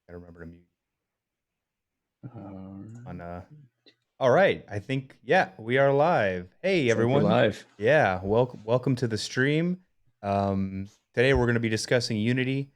Gotta remember to mute on Alright. all right. I think we are live. Hey Looks like we're everyone. live. Yeah, welcome to the stream. Today we're going to be discussing Unity,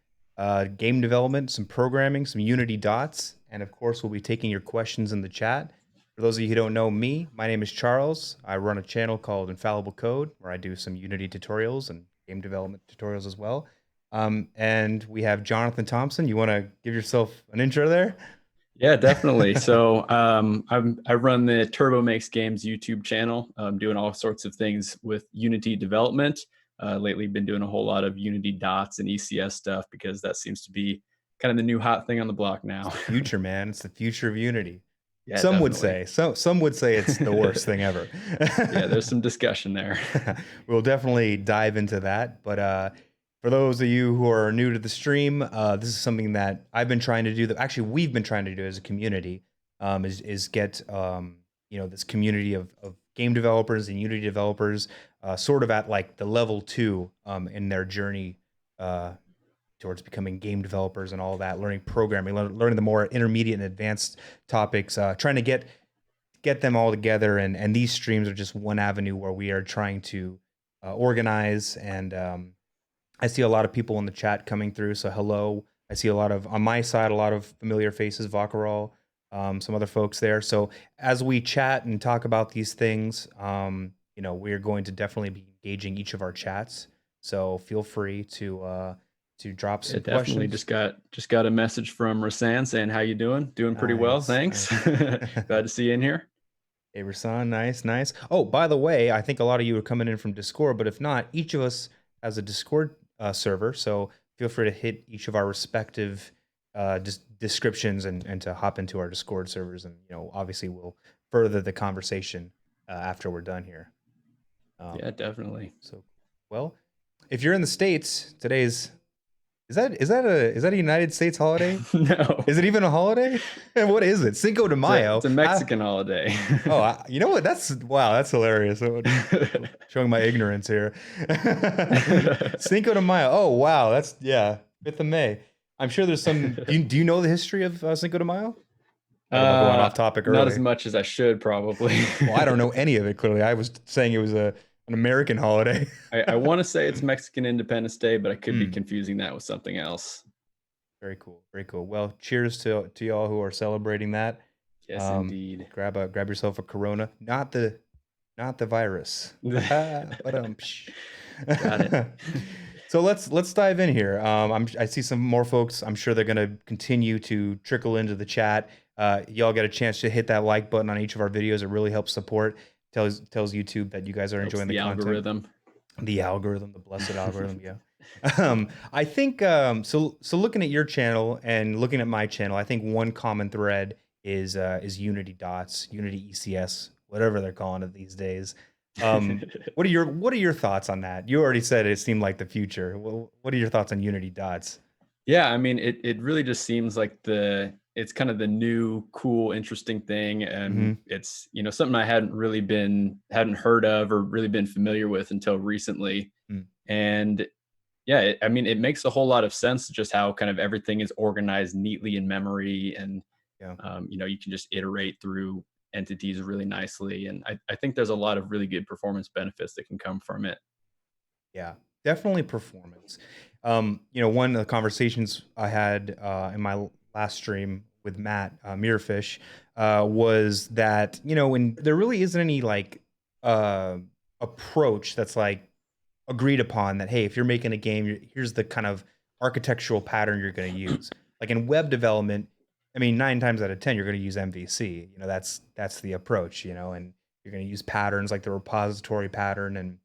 game development, some programming, some Unity dots, and of course we'll be taking your questions in the chat. For those of you who don't know me, my name is Charles. I run a channel called Infallible Code where I do some Unity tutorials and game development tutorials as well. And we have Jonathan Thompson. You want to give yourself an intro there? Yeah, definitely. So I run the Turbo Makes Games YouTube channel. I'm doing all sorts of things with Unity development. Lately, been doing a whole lot of Unity dots and ECS stuff because that seems to be kind of the new hot thing on the block It's now. the future, man. It's the future of Unity. Yeah, Some would definitely. say. Some would say it's the worst thing ever. Yeah, there's some discussion there. We'll definitely dive into that. But for those of you who are new to the stream, this is something that I've been trying to do. That actually we've been trying to do as a community. Is get this community of game developers and Unity developers sort of at like the level 2 in their journey towards becoming game developers and all that, learning programming, learning the more intermediate and advanced topics, trying to get them all together. And these streams are just one avenue where we are trying to organize. And I see a lot of people in the chat coming through. So hello. I see a lot of, on my side, a lot of familiar faces, Vakaral, some other folks there. So as we chat and talk about these things, we're going to definitely be engaging each of our chats. So feel free to drop Yeah, some definitely. questions. Just got a message from Rasan saying, "How you doing? Doing pretty well, Nice, thanks. nice. Glad to see you in here." Hey, Rasan, nice, nice. Oh, by the way, I think a lot of you are coming in from Discord, but if not, each of us has a Discord server, so feel free to hit each of our respective descriptions and to hop into our Discord servers, and obviously we'll further the conversation after we're done here. Yeah, definitely. So, well, if you're in the States, today's is that a United States holiday? No. Is it even a holiday? And what is it? Cinco de Mayo. It's a Mexican holiday. You know what? That's hilarious. Showing my ignorance here. Cinco de Mayo. Oh wow, that's 5th of May. I'm sure there's some. Do you know the history of Cinco de Mayo? Talk about going off topic Not as early. much as I should, probably. Well, I don't know any of it. Clearly, I was saying it was an American holiday. I want to say it's Mexican Independence Day, but I could be Hmm. confusing that with something else. Very cool. Very cool. Well, cheers to y'all who are celebrating that. Yes, indeed. Grab yourself a Corona, not the virus. But Got it. So let's dive in here. I see some more folks. I'm sure they're gonna continue to trickle into the chat. Y'all get a chance to hit that like button on each of our videos. It really helps support. Tells YouTube that you guys are Helps enjoying the content. algorithm. The algorithm, the blessed algorithm, yeah. I think so looking at your channel and looking at my channel, I think one common thread is Unity dots, Unity ECS, whatever they're calling it these days. What are your thoughts on that? You already said it seemed like the future. Well, what are your thoughts on Unity dots? Yeah, I mean, it really just seems like it's kind of the new, cool, interesting thing, and it's something I hadn't heard of or really been familiar with until recently. Mm. And yeah, I mean, it makes a whole lot of sense just how kind of everything is organized neatly in memory, and Yeah. you can just iterate through entities really nicely. And I think there's a lot of really good performance benefits that can come from it. Yeah, definitely performance. One of the conversations I had in my last stream with Matt Muirfish was that when there really isn't any like approach that's like agreed upon that, hey, if you're making a game, here's the kind of architectural pattern you're going to use. Like in web development, I mean, 9 times out of 10, you're going to use MVC. That's the approach. And you're going to use patterns like the repository pattern, and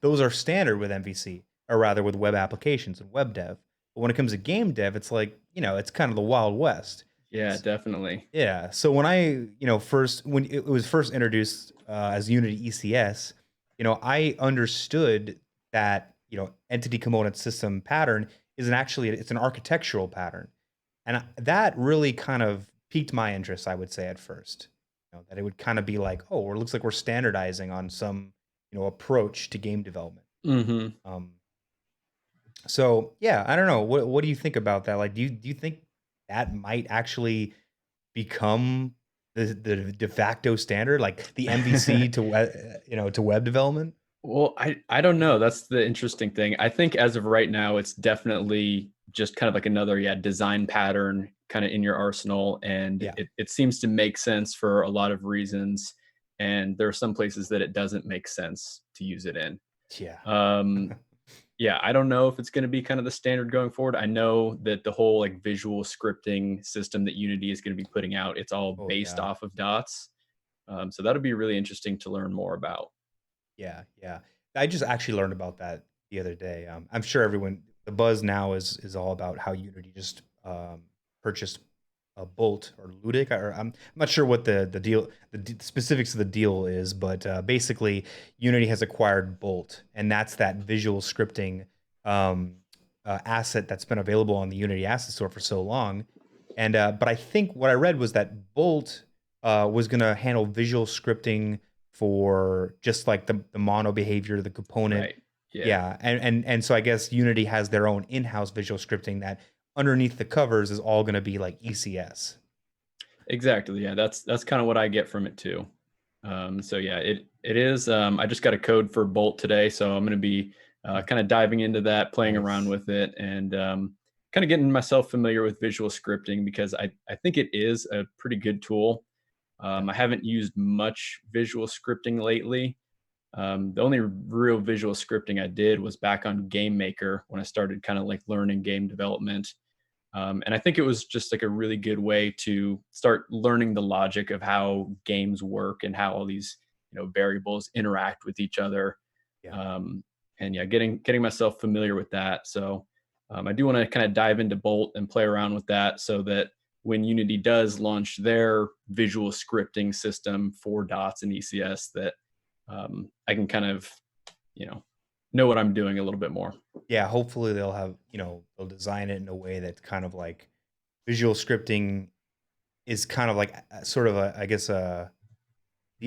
those are standard with MVC, or rather with web applications and web dev. But when it comes to game dev, it's like, it's kind of the Wild West. Yeah, definitely. Yeah. So when when it was first introduced as Unity ECS, I understood that, entity component system pattern it's an architectural pattern. And that really kind of piqued my interest, I would say at first, that it would kind of be like, oh, it looks like we're standardizing on some, approach to game development. Hmm. So yeah, I don't know. What do you think about that? Like, do you think that might actually become the de facto standard, like the MVC to to web development? Well, I don't know. That's the interesting thing. I think as of right now, it's definitely just kind of like another, yeah, design pattern kind of in your arsenal. And Yeah. it seems to make sense for a lot of reasons. And there are some places that it doesn't make sense to use it in. Yeah. Um, yeah, I don't know if it's going to be kind of the standard going forward. I know that the whole like visual scripting system that Unity is going to be putting out, it's all Oh, based yeah. off of dots. So that'll be really interesting to learn more about. Yeah, yeah. I just actually learned about that the other day. I'm sure everyone, the buzz now is all about how Unity just purchased a Bolt or Ludic, or I'm not sure what the deal, specifics of the deal is, but basically Unity has acquired Bolt, and that's that visual scripting um, asset that's been available on the Unity Asset Store for so long. And but I think what I read was that Bolt was going to handle visual scripting for just like the mono behavior, the component. Right. Yeah. Yeah. And so I guess Unity has their own in-house visual scripting that underneath the covers is all going to be like ECS. Exactly. Yeah, that's kind of what I get from it too. So yeah, it is. I just got a code for Bolt today, so I'm going to be kind of diving into that, playing around Nice. with it, and kind of getting myself familiar with visual scripting because I think it is a pretty good tool. Yeah. I haven't used much visual scripting lately. The only real visual scripting I did was back on Game Maker when I started kind of like learning game development. And I think it was just like a really good way to start learning the logic of how games work and how all these variables interact with each other. Yeah. Um, and yeah, getting myself familiar with that. So I do want to kind of dive into Bolt and play around with that so that when Unity does launch their visual scripting system for dots and ECS, that I can kind of you know know what I'm doing a little bit more. Yeah. Hopefully they'll have, they'll design it in a way that's kind of like visual scripting is kind of like sort of a, I guess, the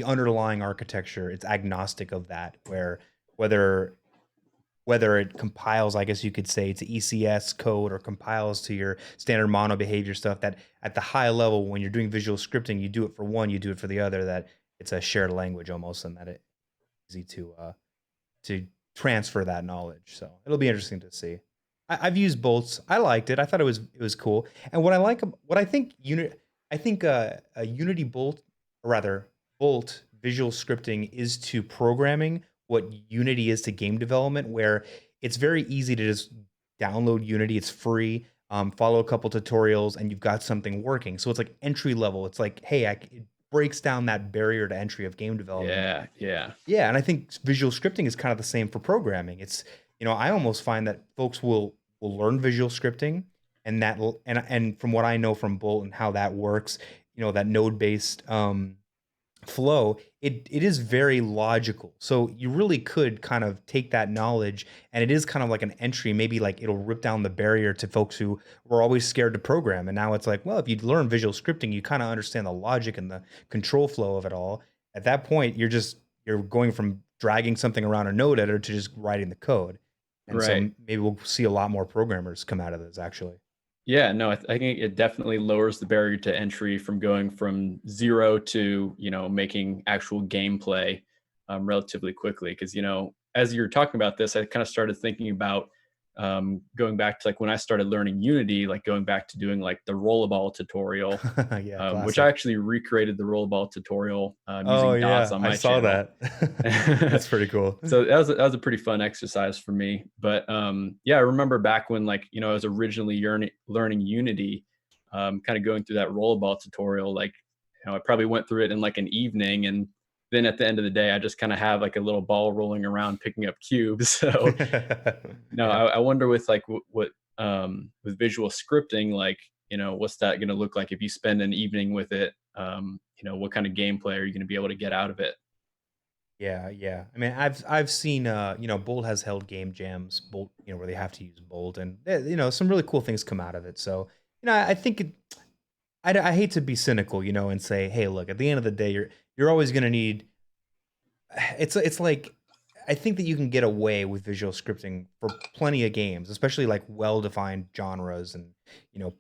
underlying architecture. It's agnostic of that, where whether whether it compiles, I guess you could say, to ECS code or compiles to your standard mono behavior stuff, that at the high level, when you're doing visual scripting, you do it for one, you do it for the other, that it's a shared language almost, and that it's easy to transfer that knowledge. So it'll be interesting to see. I've used bolts. I liked it. I thought it was cool. And what I like, what I think I think a Unity bolt, or rather bolt visual scripting is to programming what Unity is to game development, where it's very easy to just download Unity. It's free. Follow a couple tutorials, and you've got something working. So it's like entry level. It's like, hey, it breaks down that barrier to entry of game development. Yeah, yeah, Yeah, and I think visual scripting is kind of the same for programming. It's, I almost find that folks will learn visual scripting, and and from what I know from Bolt and how that works, that node-based flow, it is very logical. So you really could kind of take that knowledge, and it is kind of like an entry, maybe like it'll rip down the barrier to folks who were always scared to program. And now it's like, well, if you learn visual scripting, you kind of understand the logic and the control flow of it all. At that point, you're going from dragging something around a node editor to just writing the code. And so right. maybe we'll see a lot more programmers come out of this actually. Yeah, no, I think it definitely lowers the barrier to entry from going from zero to making actual gameplay relatively quickly. Because as you're talking about this, I kind of started thinking about going back to like when I started learning Unity, like going back to doing like the rollerball tutorial, Yeah, which I classic. actually recreated the rollerball tutorial Oh using dots yeah, on I my saw channel. that. That's pretty cool. So that was a pretty fun exercise for me. But yeah, I remember back when like I was originally learning Unity, kind of going through that rollerball tutorial. Like I probably went through it in like an evening, and then at the end of the day, I just kind of have like a little ball rolling around picking up cubes. So no, Yeah. I wonder with like what with visual scripting, like what's that going to look like if you spend an evening with it? What kind of gameplay are you going to be able to get out of it? Yeah, yeah. I mean, I've seen Bolt has held game jams, Bolt, where they have to use Bolt, and some really cool things come out of it. So, I think I hate to be cynical, and say, hey, look, at the end of the day, you're always going to need. It's like I think that you can get away with visual scripting for plenty of games, especially like well-defined genres and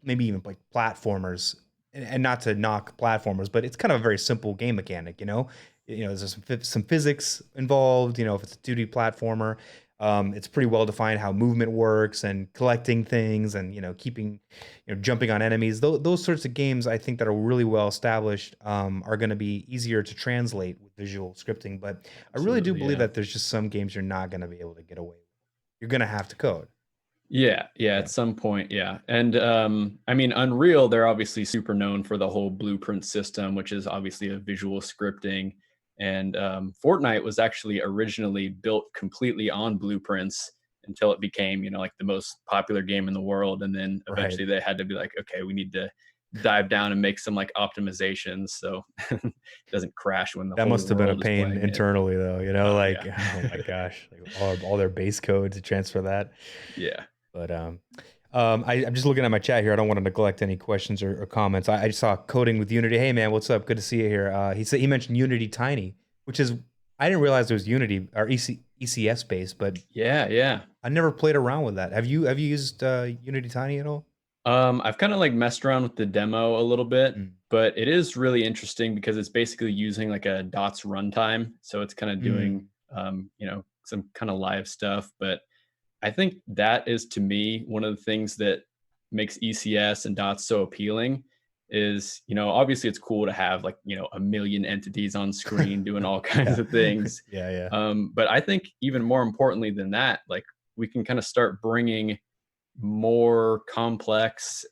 maybe even like platformers. And not to knock platformers, but it's kind of a very simple game mechanic. There's some physics involved. If it's a 2D platformer, it's pretty well defined how movement works and collecting things and keeping jumping on enemies. Those sorts of games I think that are really well established are going to be easier to translate with visual scripting. But I really do Absolutely, believe yeah. that there's just some games you're not going to be able to get away with. You're going to have to code. Yeah, yeah, Yeah. at some point, yeah. And I mean, Unreal, they're obviously super known for the whole blueprint system, which is obviously a visual scripting. And Fortnite was actually originally built completely on blueprints until it became, like the most popular game in the world. And then Right. eventually they had to be like, okay, we need to dive down and make some like optimizations so it doesn't crash when the That whole must have been a world is pain playing it. internally, though. Oh Like, yeah. oh my gosh, like all their base code to transfer that. Yeah. But I'm just looking at my chat here. I don't want to neglect any questions or comments. I just saw coding with Unity. Hey man, what's up? Good to see you here. He mentioned Unity Tiny, which is I didn't realize it was Unity or ECS based, but Yeah, yeah. I never played around with that. Have you used Unity Tiny at all? I've kind of like messed around with the demo a little bit, Mm. but it is really interesting because it's basically using like a dots runtime. So it's kind of doing, Mm. some kind of live stuff. But I think that is to me one of the things that makes ECS and dots so appealing is, obviously it's cool to have like, a million entities on screen doing all kinds Yeah, of things. yeah, yeah. But I think even more importantly than that, like we can kind of start bringing more complex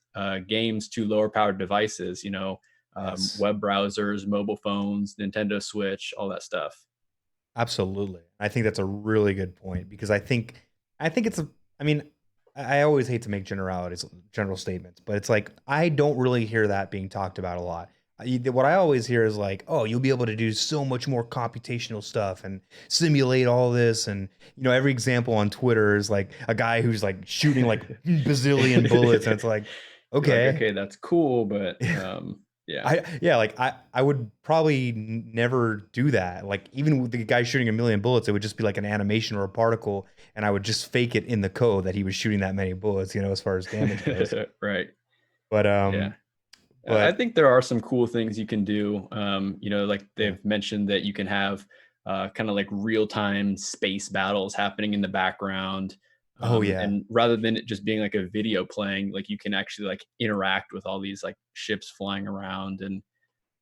games to lower powered devices, Yes. web browsers, mobile phones, Nintendo Switch, all that stuff. Absolutely. I think that's a really good point because I think it's a I mean, I always hate to make general statements, but it's like I don't really hear that being talked about a lot. What I always hear is like, "Oh, you'll be able to do so much more computational stuff and simulate all this." And every example on Twitter is like a guy who's like shooting like bazillion bullets, and it's like, You're like, okay, okay, that's cool, but yeah. like I would probably never do that. Like even with the guy shooting a million bullets, it would just be like an animation or a particle, and I would just fake it in the code that he was shooting that many bullets, as far as damage goes. Right. But Yeah. I but think there are some cool things you can do. Like yeah. they've mentioned that you can have kind of like real time space battles happening in the background. Oh yeah. And rather than it just being like a video playing, like you can actually like interact with all these like ships flying around. And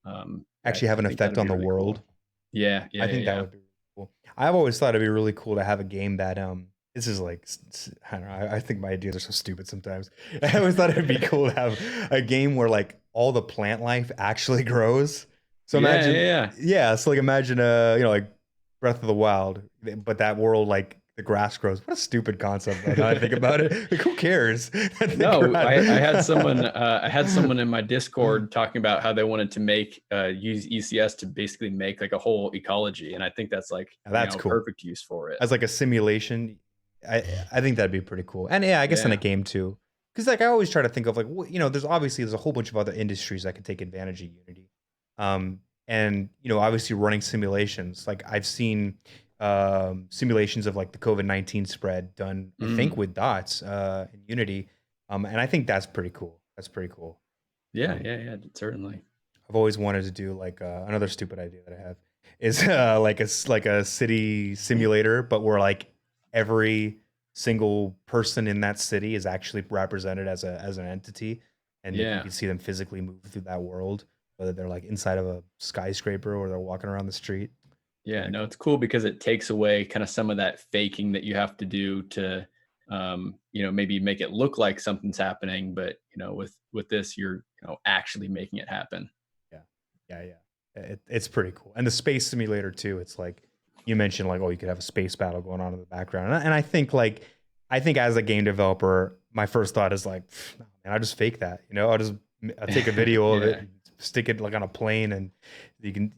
yeah, Actually have I an think effect that'd on be the really world. cool. Yeah, yeah, I yeah, think that yeah. would be really cool. I've always thought it'd be really cool to have a game that this is like I don't know. I think my ideas are so stupid sometimes. I always thought it'd be cool to have a game where like all the plant life actually grows. So Yeah, yeah, imagine, yeah. yeah. So like imagine like Breath of the Wild, but that world like the grass grows. What a stupid concept though. Now I think about it, like who cares? The No, I had someone grass. in my Discord talking about how they wanted to make use ECS to basically make like a whole ecology, and I think that's like Now, that's a cool. perfect use for it. As like a simulation. I think that'd be pretty cool. And yeah, I guess in a Yeah. game too. Because like I always try to think of like there's a whole bunch of other industries that can take advantage of Unity. And obviously running simulations. Like I've seen simulations of like the COVID-19 spread done, I think Mm. with dots in Unity. And I think that's pretty cool. That's pretty cool. Yeah, Um, yeah, yeah, certainly. I've always wanted to do like another stupid idea that I have is like a city simulator, but where like every single person in that city is actually represented as an entity, and you Yeah. can see them physically move through that world, whether they're like inside of a skyscraper or they're walking around the street. Yeah, Kind of no, cool. it's cool because it takes away kind of some of that faking that you have to do to maybe make it look like something's happening, but with this you're actually making it happen. Yeah, yeah, yeah. It's pretty cool, and the space simulator too. It's like you mentioned, like, oh, you could have a space battle going on in the background, and I think I think as a game developer, my first thought is like, "Pff, no, man, I'll just fake that. I'll take a video of it, Yeah. and stick it like on a plane, and you can,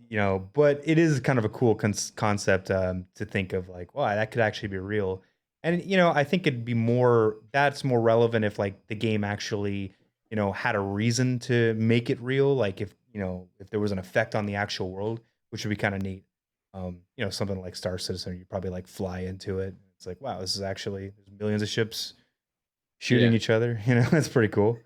But it is kind of a cool concept to think of, like, well, that could actually be real, and I think it'd be more that's more relevant if like the game actually had a reason to make it real, like if there was an effect on the actual world, which would be kind of neat. Something like Star Citizen, you probably like fly into it. It's like, wow, this is actually there's millions of ships shooting Yeah. each other. That's pretty cool.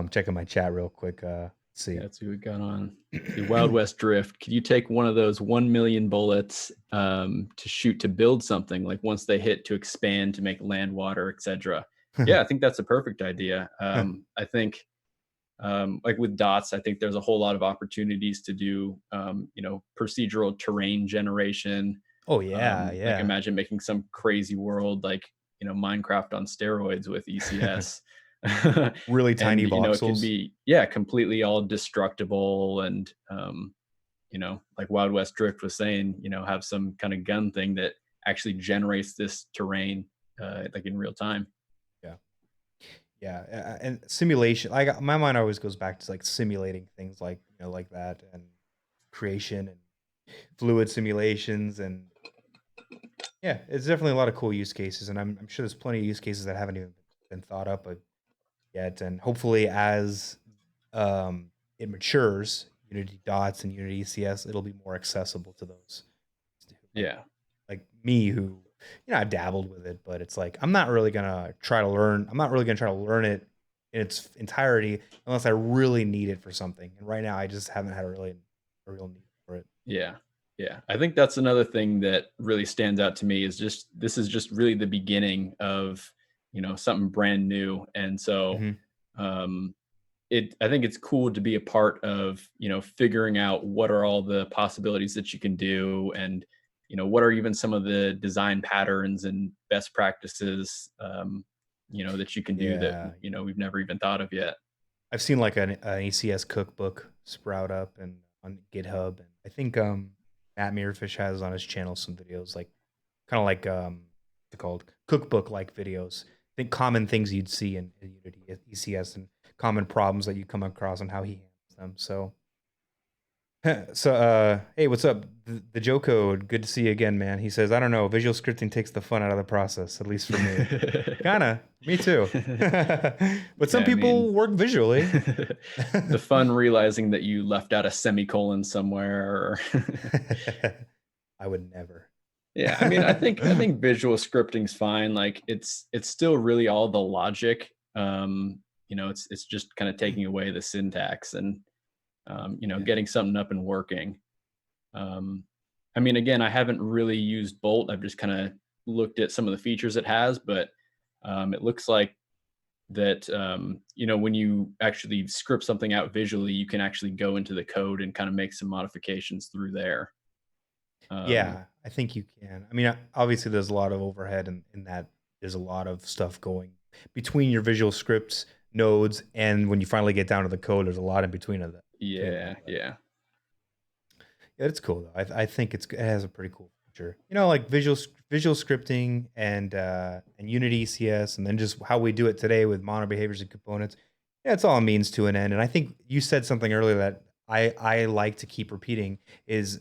Checking my chat real quick. Let's Yeah, see. that's what we got on the Wild West Drift. Could you take one of those 1 million bullets to shoot to build something, like once they hit to expand to make land, water, etc.? Yeah, I think that's a perfect idea. I think like with dots, I think there's a whole lot of opportunities to do, procedural terrain generation. Oh yeah, Like yeah. imagine making some crazy world like, Minecraft on steroids with ECS. Really tiny And, it can voxels. be, yeah, completely all destructible and, like Wild West Drift was saying, have some kind of gun thing that actually generates this terrain, like in real time. Yeah. Yeah, and simulation. Like my mind always goes back to like simulating things like like that, and creation and fluid simulations, and yeah, it's definitely a lot of cool use cases, and I'm sure there's plenty of use cases that haven't even been thought up yet, and hopefully as it matures, Unity Dots and Unity ECS, it'll be more accessible to those like Yeah. me who I've dabbled with it, but it's like I'm not really gonna try to learn. I'm not really gonna try to learn it in its entirety unless I really need it for something. And right now, I just haven't had a real need for it. Yeah. Yeah. I think that's another thing that really stands out to me is just this is just really the beginning of, something brand new. And so Hmm. um I think it's cool to be a part of, figuring out what are all the possibilities that you can do and, what are even some of the design patterns and best practices that you can do that, Yeah, we've never even thought of yet. I've seen like an ACS cookbook sprout up and on GitHub, and I think Matt Mirfish has on his channel some videos like kind of like what's it called, cookbook like videos. I think common things you'd see in Unity ECS, and common problems that you come across and how he handles them. So hey, what's up? The Joe Code, good to see you again, man. He says, I don't know, visual scripting takes the fun out of the process, at least for me. Kinda, me too. But some Yeah, I mean, people work visually. the fun realizing that you left out a semicolon somewhere. I would never. Yeah, I mean, I think visual scripting's fine. Like it's still really all the logic. It's just kind of taking away the syntax and Yeah. getting something up and working. Um, I mean, again, I haven't really used Bolt. I've just kind of looked at some of the features it has, but it looks like that when you actually script something out visually, you can actually go into the code and kind of make some modifications through there. Um, Yeah, I think you can. I mean, obviously, there's a lot of overhead in that. There's a lot of stuff going between your visual scripts nodes, and when you finally get down to the code, there's a lot in between of that. Between that, yeah, but yeah. yeah, it's cool though. I think it has a pretty cool feature. Like visual scripting and Unity CS, and then just how we do it today with mono behaviors and components. Yeah, it's all a means to an end. And I think you said something earlier that I like to keep repeating is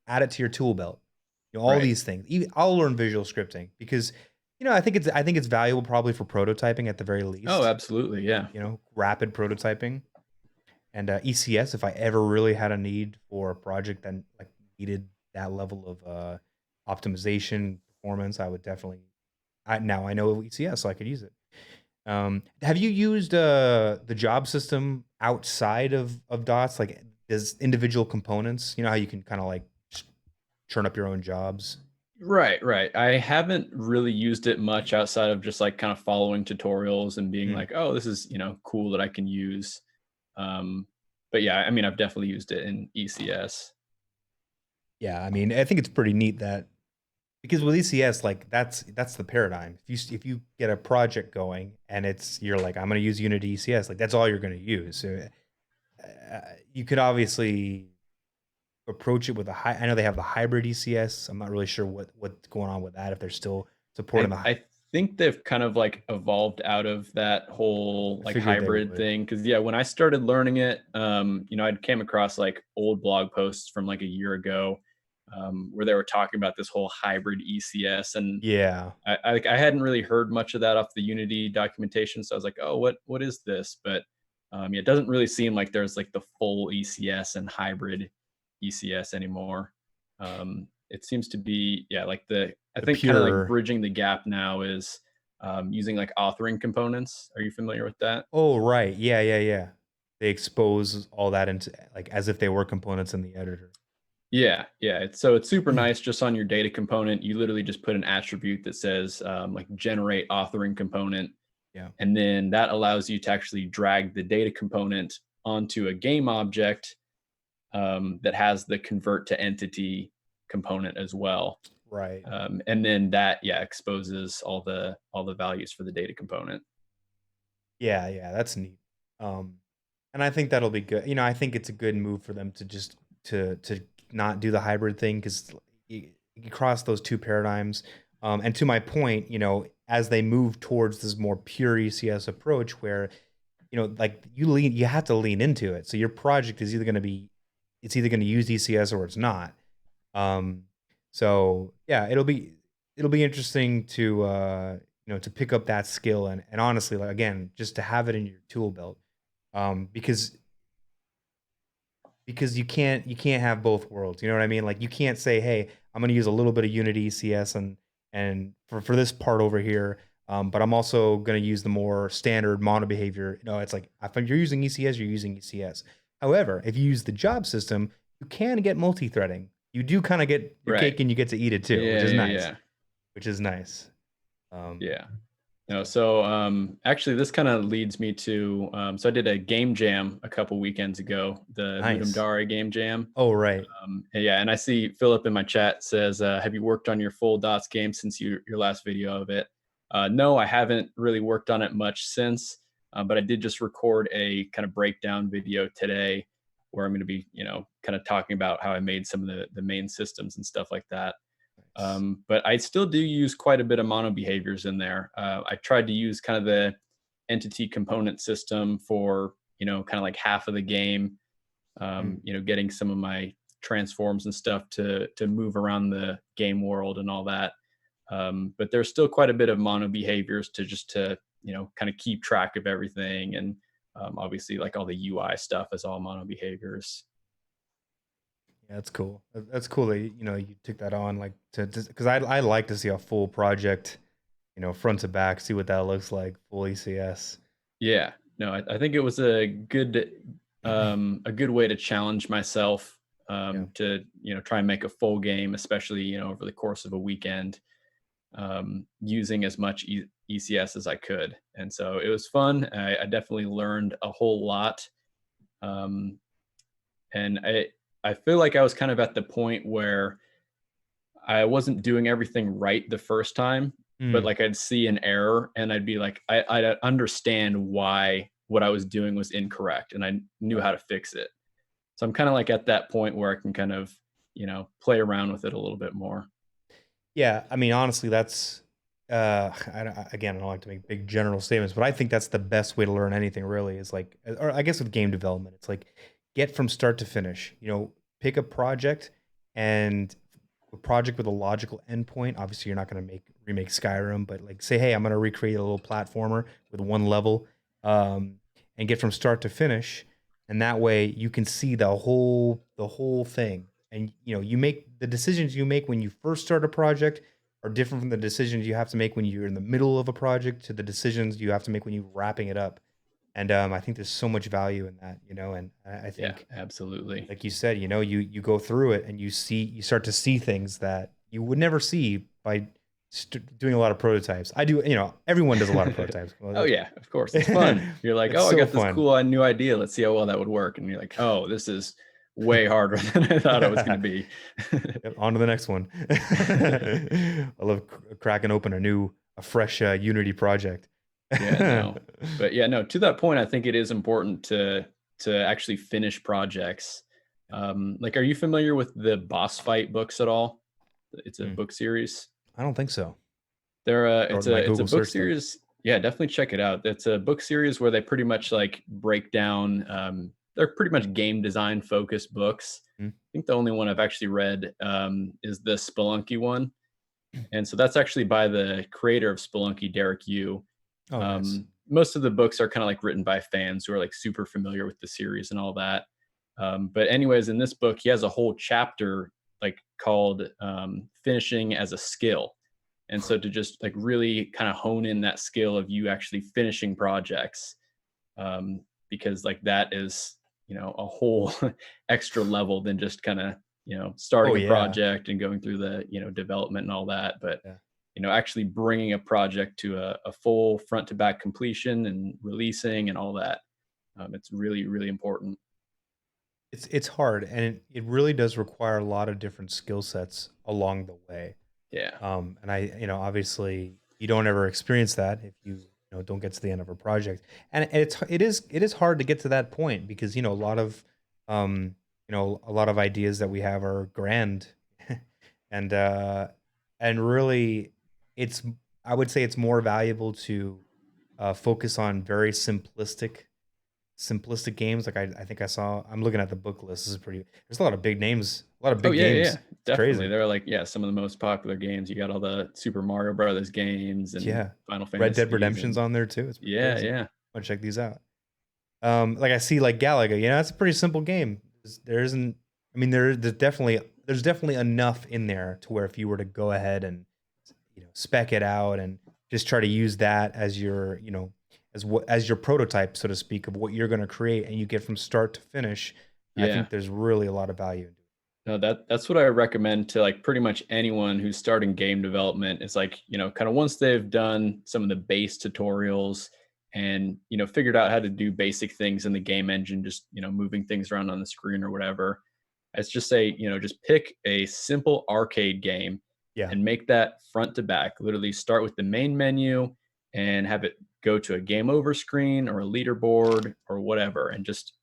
add it to your tool belt. All Right. these things. I'll learn visual scripting because I think it's valuable probably for prototyping at the very Oh, least. absolutely. Yeah. Rapid prototyping. And ECS, if I ever really had a need for a project that like needed that level of optimization performance, I would definitely. Now I know ECS, so I could use it. Have you used the job system outside of Dots, like as individual components? You know how you can kind of like just churn up your own jobs. Right, right. I haven't really used it much outside of just like kind of following tutorials and being Hmm. like, oh, this is, cool that I can use. Um, but yeah, I mean, I've definitely used it in ECS. Yeah, I mean, I think it's pretty neat that because with ECS, like that's the paradigm. If you get a project going and you're like, I'm going to use Unity ECS, like that's all you're going to use. So you could obviously approach it with a high. I know they have the hybrid ECS. I'm not really sure what's going on with that, if they're still supporting the. I think they've kind of like evolved out of that whole I like figured they hybrid would. thing. Cause yeah, when I started learning it, I came across like old blog posts from like a year ago, where they were talking about this whole hybrid ECS. And Yeah, I hadn't really heard much of that off the Unity documentation. So I was like, oh, what is this? But yeah, it doesn't really seem like there's like the full ECS and hybrid. ECS anymore. It seems to be, yeah, like I The think kind of like pure. bridging the gap now is using like authoring components. Are you familiar with that? Oh, right. Yeah, yeah, yeah. They expose all that into like as if they were components in the editor. Yeah, yeah. So it's super nice just on your data component. You literally just put an attribute that says like generate authoring component. Yeah. And then that allows you to actually drag the data component onto a game object that has the convert to entity component as well. Right. And then that, yeah, exposes all the values for the data component. Yeah, yeah, that's neat. Um, and I think that'll be good. I think it's a good move for them to just to not do the hybrid thing because you cross those two paradigms. And to my point, as they move towards this more pure ECS approach, where like you have to lean into it. So your project is it's either going to use ECS or it's not. Um, so yeah, it'll be interesting to pick up that skill and honestly, like again, just to have it in your tool belt, because you can't have both worlds. You know what I mean? Like you can't say, hey, I'm going to use a little bit of Unity ECS and for this part over here. But I'm also going to use the more standard mono behavior. It's like if you're using ECS, you're using ECS. However, if you use the job system, you can get multi-threading. You do kind of get your Right. cake and you get to eat it too, which Yeah, is yeah, nice. yeah. Which is nice. Um, Yeah. No, so so actually, this kind of leads me to so I did a game jam a couple weekends ago, the nice. Mudamdari game jam. Oh, right. And yeah, and I see Philip in my chat says, "Have you worked on your full dots game since your last video of it?" No, I haven't really worked on it much since, but I did just record a kind of breakdown video today, where I'm going to be, kind of talking about how I made some of the main systems and stuff like that. Nice. But I still do use quite a bit of mono behaviors in there. I tried to use kind of the entity component system for, kind of like half of the game, Mm. getting some of my transforms and stuff to move around the game world and all that. But there's still quite a bit of mono behaviors to kind of keep track of everything. And obviously like all the UI stuff is all mono behaviors. Yeah, that's cool. That's cool that you took that on, like because I like to see a full project, front to back, see what that looks like, full ECS. Yeah, no, I think it was a good way to challenge myself Yeah, to try and make a full game, especially over the course of a weekend, using as much ECS as I could, and so it was fun. I definitely learned a whole lot, um, and I feel like I was kind of at the point where I wasn't doing everything right the first time, but mm, like I'd see an error and I'd be like, I'd understand why what I was doing was incorrect and I knew how right. to fix it. So I'm kind of like at that point where I can kind of, play around with it a little bit more. Yeah, I mean, honestly, that's again, I don't like to make big general statements, but I think that's the best way to learn anything. Really, is like, or I guess with game development, it's like get from start to finish. Pick a project and a project with a logical endpoint. Obviously, you're not going to remake Skyrim, but like say, hey, I'm going to recreate a little platformer with one level, um, and get from start to finish, and that way you can see the whole thing. And you make the decisions you make when you first start a project are different from the decisions you have to make when you're in the middle of a project to the decisions you have to make when you're wrapping it up. And I think there's so much value in that, and I Yeah, think absolutely. like you said, you go through it and you start to see things that you would never see by doing a lot of prototypes. I do, everyone does a lot of prototypes. Oh Well, yeah, of course. It's fun. You're like, it's oh, I so got this fun. cool new idea. Let's see how well that would work. And you're like, oh, this is way harder than I thought it was going to be. Yep, on to the next one. I love cracking open a fresh Unity project. Yeah, no. But yeah, no, to that point, I think it is important to actually finish projects. Like, are you familiar with the boss fight books at all? It's a Hmm. book series. I don't think so. They're Or it's my a Google book search then. series. Yeah, definitely check it out. It's a book series where they pretty much like break down. They're pretty much game design focused books. Hmm. I think the only one I've actually read is the Spelunky one, and so that's actually by the creator of Spelunky, Derek Yu. Oh, nice. Most of the books are kind of like written by fans who are like super familiar with the series and all that. But anyways, in this book, he has a whole chapter like called finishing as a skill. And so to just like really kind of hone in that skill of you actually finishing projects, because like that is, a whole extra level than just kind of, Oh starting a yeah. project and going through the, development and all that. But, Yeah. actually bringing a project to a full front to back completion and releasing and all that. It's really, really important. It's hard, and it really does require a lot of different skill sets along the way. Yeah. And obviously you don't ever experience that if you don't get to the end of a project. And it is hard to get to that point because, a lot of ideas that we have are grand and really it's I would say it's more valuable to focus on very simplistic games. Like I think I'm looking at the book list. This is pretty, there's a lot of big names, a lot of Oh big yeah, yeah, yeah, games. It's definitely. crazy. They're like, yeah, some of the most popular games. You got all the Super Mario Brothers games and Yeah. Final Red Dead Fantasies Redemption's and on there too. It's pretty yeah, crazy. yeah, Want to check these out. Like I see like Galaga, it's a pretty simple game. There isn't, I mean, there's definitely enough in there to where if you were to go ahead and, spec it out and just try to use that as your, as your prototype, so to speak, of what you're going to create and you get from start to finish. I yeah. think there's really a lot of value in doing No, that's what I recommend to like pretty much anyone who's starting game development. Is like, kind of once they've done some of the base tutorials and, figured out how to do basic things in the game engine, just, moving things around on the screen or whatever. Let's just say, just pick a simple arcade game Yeah. and make that front to back. Literally start with the main menu and have it go to a game over screen or a leaderboard or whatever, and just,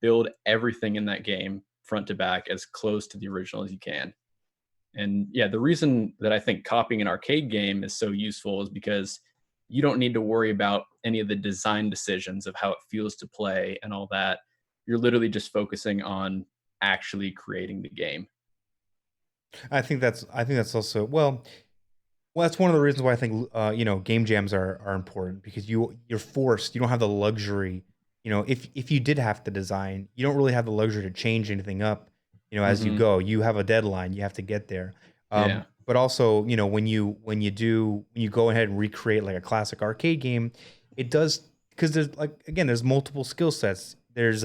build everything in that game front to back as close to the original as you can. And yeah, the reason that I think copying an arcade game is so useful is because you don't need to worry about any of the design decisions of how it feels to play and all that. You're literally just focusing on actually creating the game. I think that's also, well, that's one of the reasons why I think game jams are important because you're forced. You don't have the luxury. If you did have to design, you don't really have the luxury to change anything up. As you Hmm. go, you have a deadline. You have to get there. Yeah. But also, when you go ahead and recreate like a classic arcade game, it does, because there's, like, again, there's multiple skill sets. There's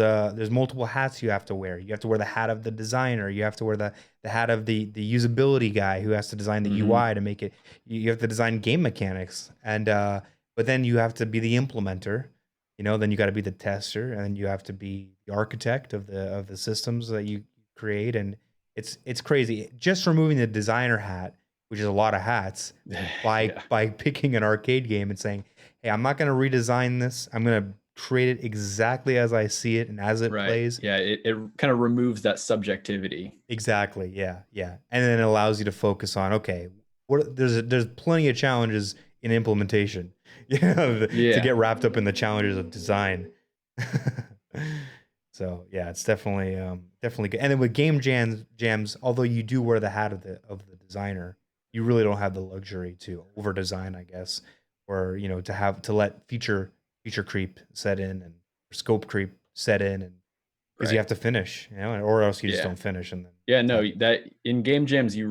multiple hats you have to wear. You have to wear the hat of the designer. You have to wear the hat of the usability guy who has to design the Hmm. UI to make it. You have to design game mechanics, and but then you have to be the implementer. Then you got to be the tester, and then you have to be the architect of the systems that you create. And it's crazy. Just removing the designer hat, which is a lot of hats, by Yeah. by picking an arcade game and saying, "Hey, I'm not going to redesign this. I'm going to create it exactly as I see it and as it Right. plays." Yeah. It kind of removes that subjectivity. Exactly. Yeah. Yeah. And then it allows you to focus on, okay, there's plenty of challenges in implementation, to Yeah. get wrapped up in the challenges of design. So yeah, it's definitely good. And then with jams, although you do wear the hat of the designer, you really don't have the luxury to over design, I guess, or to let feature creep set in and scope creep set in, and because you Right. have to finish, or else you just Yeah. don't finish, and then Yeah, it's no, not that in game jams, you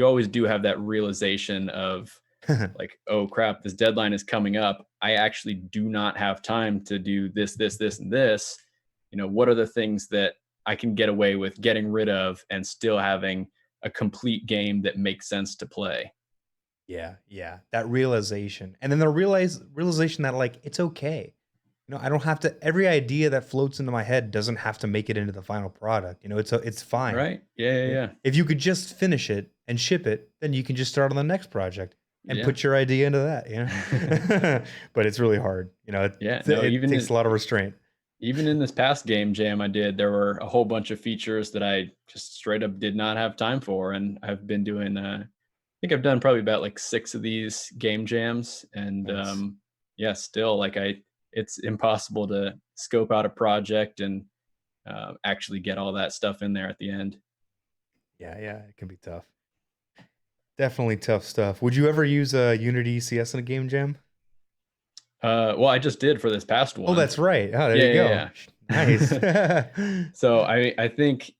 always do have that realization of good. like, oh crap, this deadline is coming up. I actually do not have time to do this, and this. What are the things that I can get away with getting rid of and still having a complete game that makes sense to play? Yeah, yeah, that realization, and then the realization that, like, it's okay. I don't have to. Every idea that floats into my head doesn't have to make it into the final product. It's fine. Right? Yeah, yeah, yeah. If you could just finish it and ship it, then you can just start on the next project and Yeah. put your idea into that. But it's really hard. Yeah. It, No, it takes a lot of restraint. even in this past game jam I did, there were a whole bunch of features that I just straight up did not have time for. And I've been doing, I think I've done probably about like 6 of these game jams. And Nice. yeah, still like it's impossible to scope out a project and actually get all that stuff in there at the end. Yeah, yeah, it can be tough. Definitely tough stuff. Would you ever use Unity CS in a game jam? Well, I just did for this past Oh, one. that's right. Oh, there Yeah, you go. yeah, Nice. yeah. So I think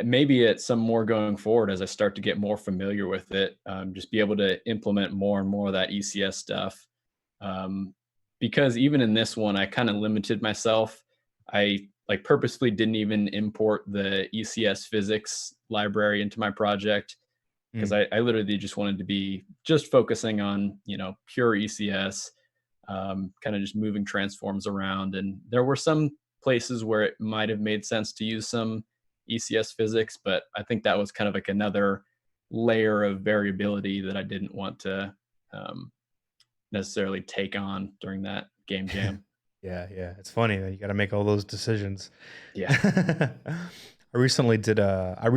maybe at some more going forward as I start to get more familiar with it, just be able to implement more and more of that ECS stuff. Um, because even in this one, I kind of limited myself. I like purposefully didn't even import the ECS physics library into my project because Mm, I literally just wanted to be just focusing on, pure ECS, kind of just moving transforms around. And there were some places where it might have made sense to use some ECS physics, but I think that was kind of like another layer of variability that I didn't want to um, necessarily take on during that game jam. yeah, yeah. It's funny that you got to make all those decisions. Yeah. I recently did I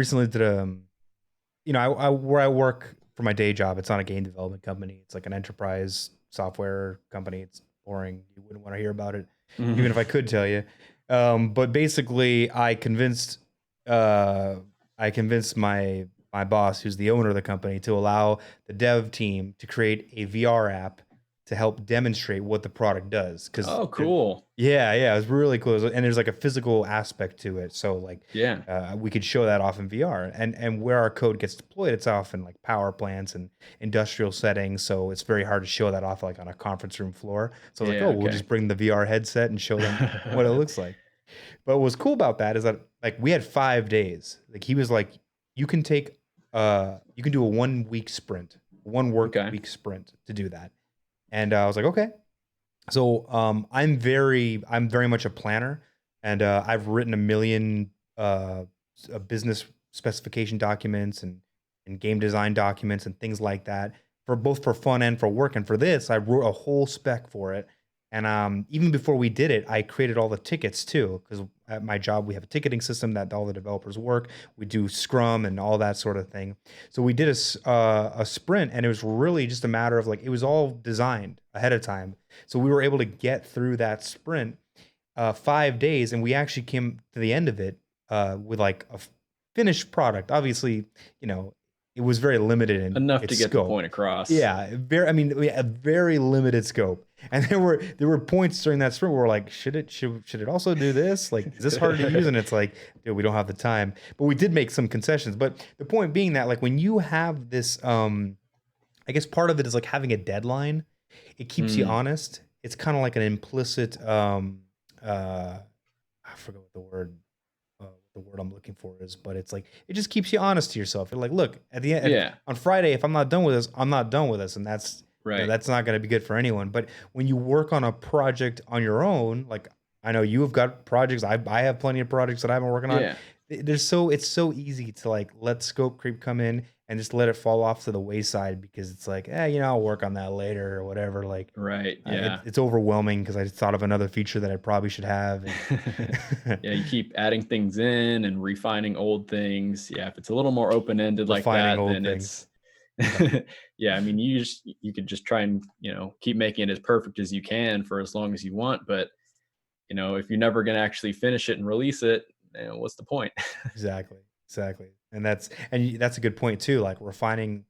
where I work for my day job, it's not a game development company. It's like an enterprise software company. It's boring. You wouldn't want to hear about it, even if I could tell you. But basically, uh, I convinced my boss, who's the owner of the company, to allow the dev team to create a VR app to help demonstrate what the product does. Because Oh, cool. yeah, yeah, it was really cool. And there's like a physical aspect to it. So like Yeah. we could show that off in VR. And where our code gets deployed, it's often like power plants and industrial settings. So it's very hard to show that off like on a conference room floor. So I was like, oh, Yeah. we'll just Okay. bring the VR headset and show them what it looks like. But what's cool about that is that like we had 5 days. Like he was like, you can do a 1 week sprint, one work Okay. week sprint to do that. And I was like, okay. So I'm very much a planner, and I've written a million business specification documents and game design documents and things like that for both for fun and for work. And for this, I wrote a whole spec for it. And even before we did it, I created all the tickets too, because at my job we have a ticketing system that all the developers work. We do Scrum and all that sort of thing. So we did a sprint, and it was really just a matter of like it was all designed ahead of time, so we were able to get through that sprint 5 days, and we actually came to the end of it with like a finished product. Obviously, you know, it was very limited in Enough to its get the scope. point across. Yeah, very. I mean, we had a very limited scope, and there were points during that sprint where we're like, should it also do this? Like, is this hard to use? And it's like, dude, we don't have the time. But we did make some concessions. But the point being that like when you have this, I guess part of it is like having a deadline. It keeps you Mm, honest. It's kind of like an implicit I forget what the word I'm looking for is, but it's like it just keeps you honest to yourself. You're like, look, at the end yeah. on Friday, if I'm not done with this, I'm not done with this, and that's Right. that's not going to be good for anyone. But when you work on a project on your own, like I know you have got projects, I have plenty of projects that I've been working on. Yeah. It's so easy to like let scope creep come in and just let it fall off to the wayside because it's like, I'll work on that later or whatever. Like Right. it, Yeah. it's overwhelming because I thought of another feature that I probably should have. And Yeah, you keep adding things in and refining old things. Yeah, if it's a little more open-ended like refining that, old then things. it's Yeah, yeah, I mean, you could just try and, keep making it as perfect as you can for as long as you want, but, if you're never gonna actually finish it and release it, what's the point? exactly, exactly. That's a good point too. Like refining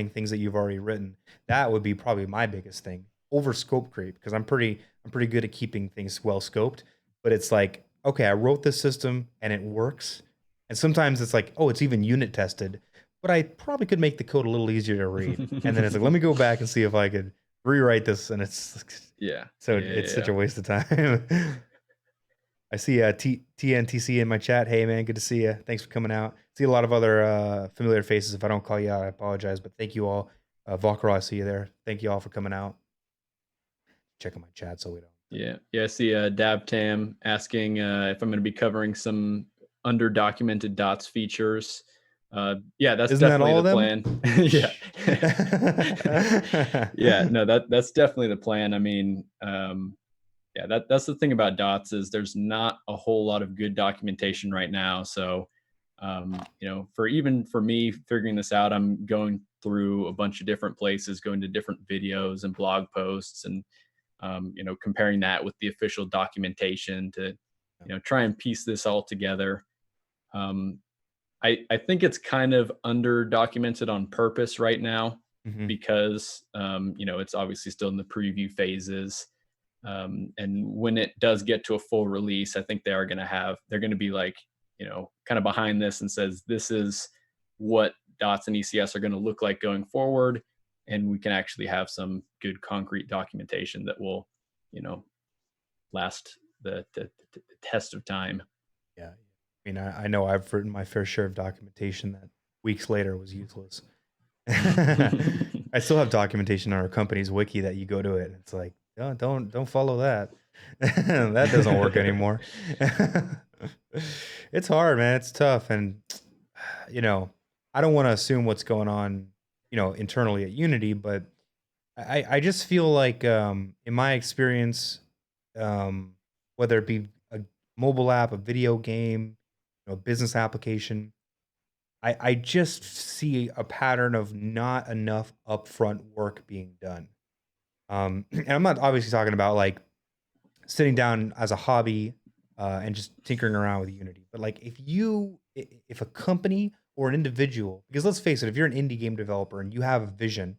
things that you've already written. That would be probably my biggest thing over scope creep because I'm pretty good at keeping things well scoped. But it's like, okay, I wrote this system and it works. And sometimes it's like, oh, it's even unit tested, but I probably could make the code a little easier to read. And then it's like, let me go back and see if I could rewrite this. And it's Yeah. so Yeah, it's yeah, such yeah. a waste of time. I see TNTC in my chat. Hey man, good to see you. Thanks for coming out. See a lot of other familiar faces. If I don't call you out, I apologize. But thank you all. Volker, I see you there. Thank you all for coming out. Checking my chat so we don't. Yeah. Yeah, I see, Dab Tam asking, if I'm gonna be covering some underdocumented dots features. Yeah, that's Isn't that definitely all the of them? plan. Yeah. Yeah, no, that's definitely the plan. I mean, yeah, that's the thing about dots is there's not a whole lot of good documentation right now. So, for me figuring this out, I'm going through a bunch of different places, going to different videos and blog posts, and comparing that with the official documentation to, try and piece this all together. Um, I think it's kind of under documented on purpose right now Hmm. because it's obviously still in the preview phases. And when it does get to a full release, I think they're going to be like, kind of behind this and says, this is what dots and ECS are going to look like going forward. And we can actually have some good concrete documentation that will, you know, last the test of time. Yeah. I mean, I know I've written my fair share of documentation that weeks later was useless. I still have documentation on our company's wiki that you go to it and it's like, oh, don't follow that. That doesn't work anymore. It's hard, man. It's tough. And you know, I don't want to assume what's going on, internally at Unity, but I just feel like in my experience, whether it be a mobile app, a video game, business application, I just see a pattern of not enough upfront work being done. And I'm not obviously talking about like sitting down as a hobby and just tinkering around with Unity. But like if a company or an individual, because let's face it, if you're an indie game developer and you have a vision,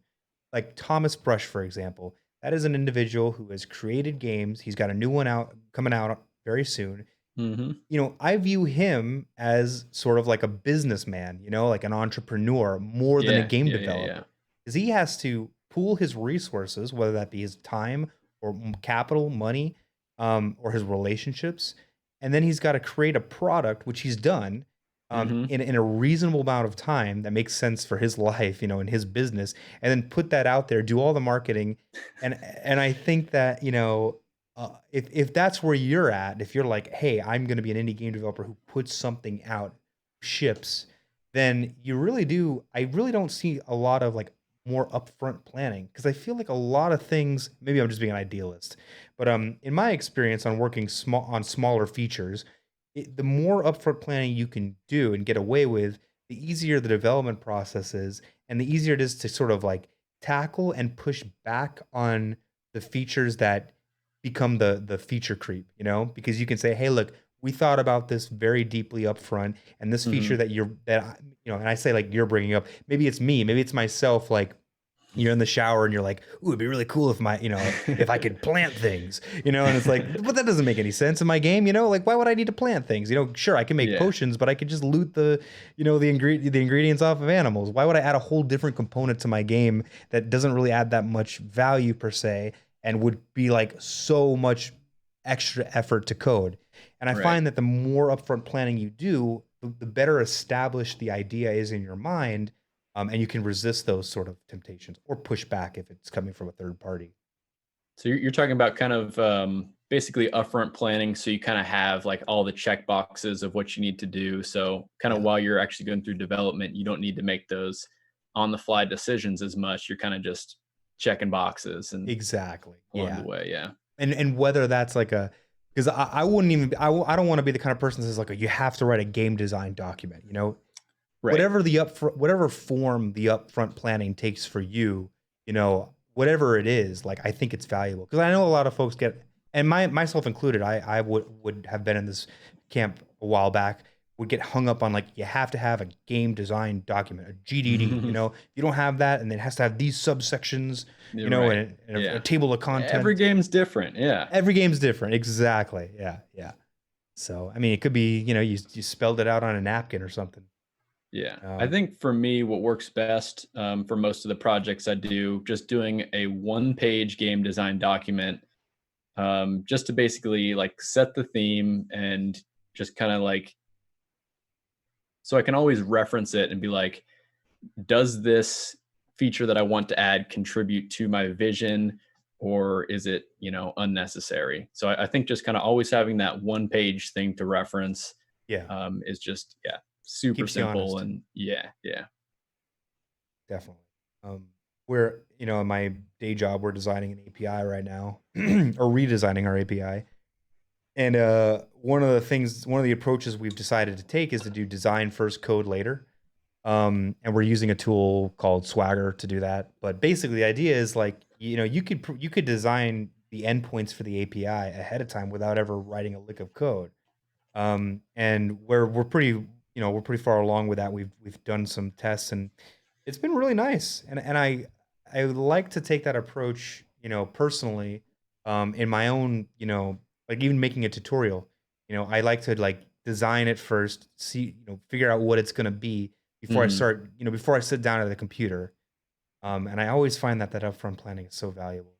like Thomas Brush, for example, that is an individual who has created games. He's got a new one out coming out very soon. Hmm. I view him as sort of like a businessman, like an entrepreneur more than a Yeah, game yeah, yeah, yeah. developer. Because he has to pool his resources, whether that be his time or capital, money, or his relationships. And then he's got to create a product, which he's done Hmm. in a reasonable amount of time that makes sense for his life, in his business, and then put that out there, do all the marketing. And I think that, if that's where you're at, if you're like, hey, I'm going to be an indie game developer who puts something out, ships, then you really do. I really don't see a lot of like more upfront planning because I feel like a lot of things. Maybe I'm just being an idealist, but in my experience on working smaller features, the more upfront planning you can do and get away with, the easier the development process is, and the easier it is to sort of like tackle and push back on the features that become the feature creep, because you can say, hey, look, we thought about this very deeply up front, and this feature Hmm. and I say like you're bringing up, maybe it's me, maybe it's myself, like you're in the shower and you're like, ooh, it'd be really cool if if I could plant things, and it's like, but that doesn't make any sense in my game, like why would I need to plant things? Sure, I can make Yeah, potions, but I could just loot the ingredients off of animals. Why would I add a whole different component to my game that doesn't really add that much value per se and would be like so much extra effort to code? And I right. find that the more upfront planning you do, the better established the idea is in your mind, and you can resist those sort of temptations or push back if it's coming from a third party. So you're talking about kind of basically upfront planning, so you kind of have like all the check boxes of what you need to do. So kind of Yeah, while you're actually going through development, you don't need to make those on the fly decisions as much. You're kind of just checking boxes and exactly. along the Yeah, way. Yeah. and whether that's like because I wouldn't even I don't want to be the kind of person that says like you have to write a game design document. Right. Whatever form the upfront planning takes for you, whatever it is, like I think it's valuable because I know a lot of folks get, and myself included, I would have been in this camp a while back, would get hung up on like you have to have a game design document, a GDD, if you don't have that, and it has to have these subsections, You're right. and a Yeah. table of Every content. game's different. Yeah. Every game's different, exactly. Yeah, yeah. So I mean, it could be you spelled it out on a napkin or something. Yeah. I Um, think for me, what works best for most of the projects I do, just doing a one-page game design document, just to basically like set the theme and just kind of like, so I can always reference it and be like, does this feature that I want to add contribute to my vision, or is it, unnecessary? So I think just kind of always having that one page thing to reference yeah, is just, yeah, super keeps you simple. honest. And yeah, yeah. Definitely. We're, in my day job, we're designing an API right now, or redesigning our API. And one of the approaches we've decided to take is to do design first, code later. And we're using a tool called Swagger to do that. But basically, the idea is like, you could design the endpoints for the API ahead of time without ever writing a lick of code. And we're pretty far along with that. We've done some tests and it's been really nice. And I like to take that approach, personally, in my own, like even making a tutorial, I like to like design it first, see, figure out what it's gonna be before I Hmm. start, before I sit down at the computer. And I always find that that upfront planning is so valuable.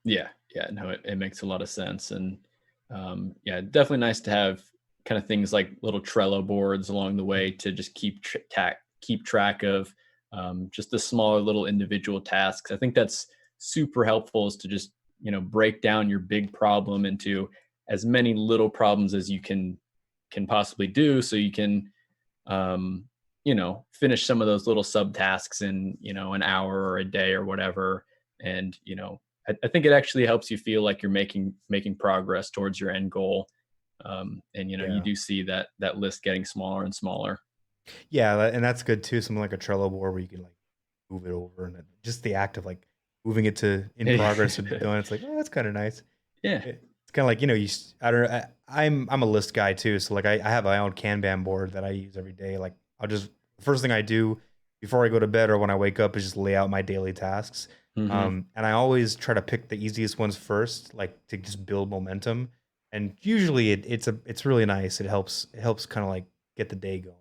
Yeah, yeah, no, it makes a lot of sense, and yeah, definitely nice to have kind of things like little Trello boards along the way Mhm. to just keep track of just the smaller little individual tasks. I think that's super helpful is to just break down your big problem into as many little problems as you can possibly do, so you can um, finish some of those little subtasks in, an hour or a day or whatever. And, I think it actually helps you feel like you're making progress towards your end goal. And you Yeah. do see that list getting smaller and smaller. Yeah, and that's good too. Something like a Trello board where you can like move it over, and just the act of like moving it to in progress or done. It's like, oh, that's kind of nice. Yeah. It's kind of like, I don't know. I'm a list guy too, so like I have my own Kanban board that I use every day. Like I'll just first thing I do before I go to bed or when I wake up is just lay out my daily tasks. Hmm. And I always try to pick the easiest ones first, like to just build momentum. And usually it's really nice. It helps kind of like get the day going.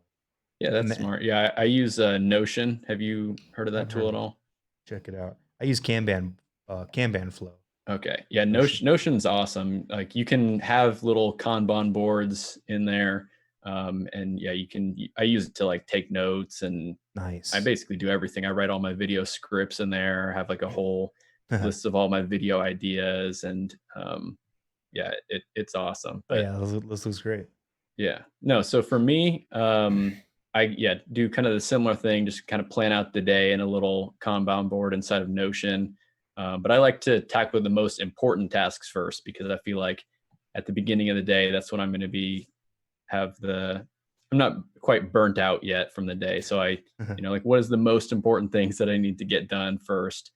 Yeah, And that's then, smart. Yeah, I use Notion. Have you heard of that I've heard tool of at it. all? Check it out. I use Kanban flow. Okay. Yeah, Notion. Notion's awesome. Like you can have little Kanban boards in there. And yeah, I use it to like take notes, and I Nice. basically do everything. I write all my video scripts in there, have like a whole list of all my video ideas, and yeah, it's awesome. But Yeah, this looks great. yeah. No, so for me, I yeah, do kind of the similar thing, just kind of plan out the day in a little Kanban board inside of Notion. But I like to tackle the most important tasks first because I feel like at the beginning of the day, that's when I'm going to be have the I'm not quite burnt out yet from the day. So like what is the most important things that I need to get done first?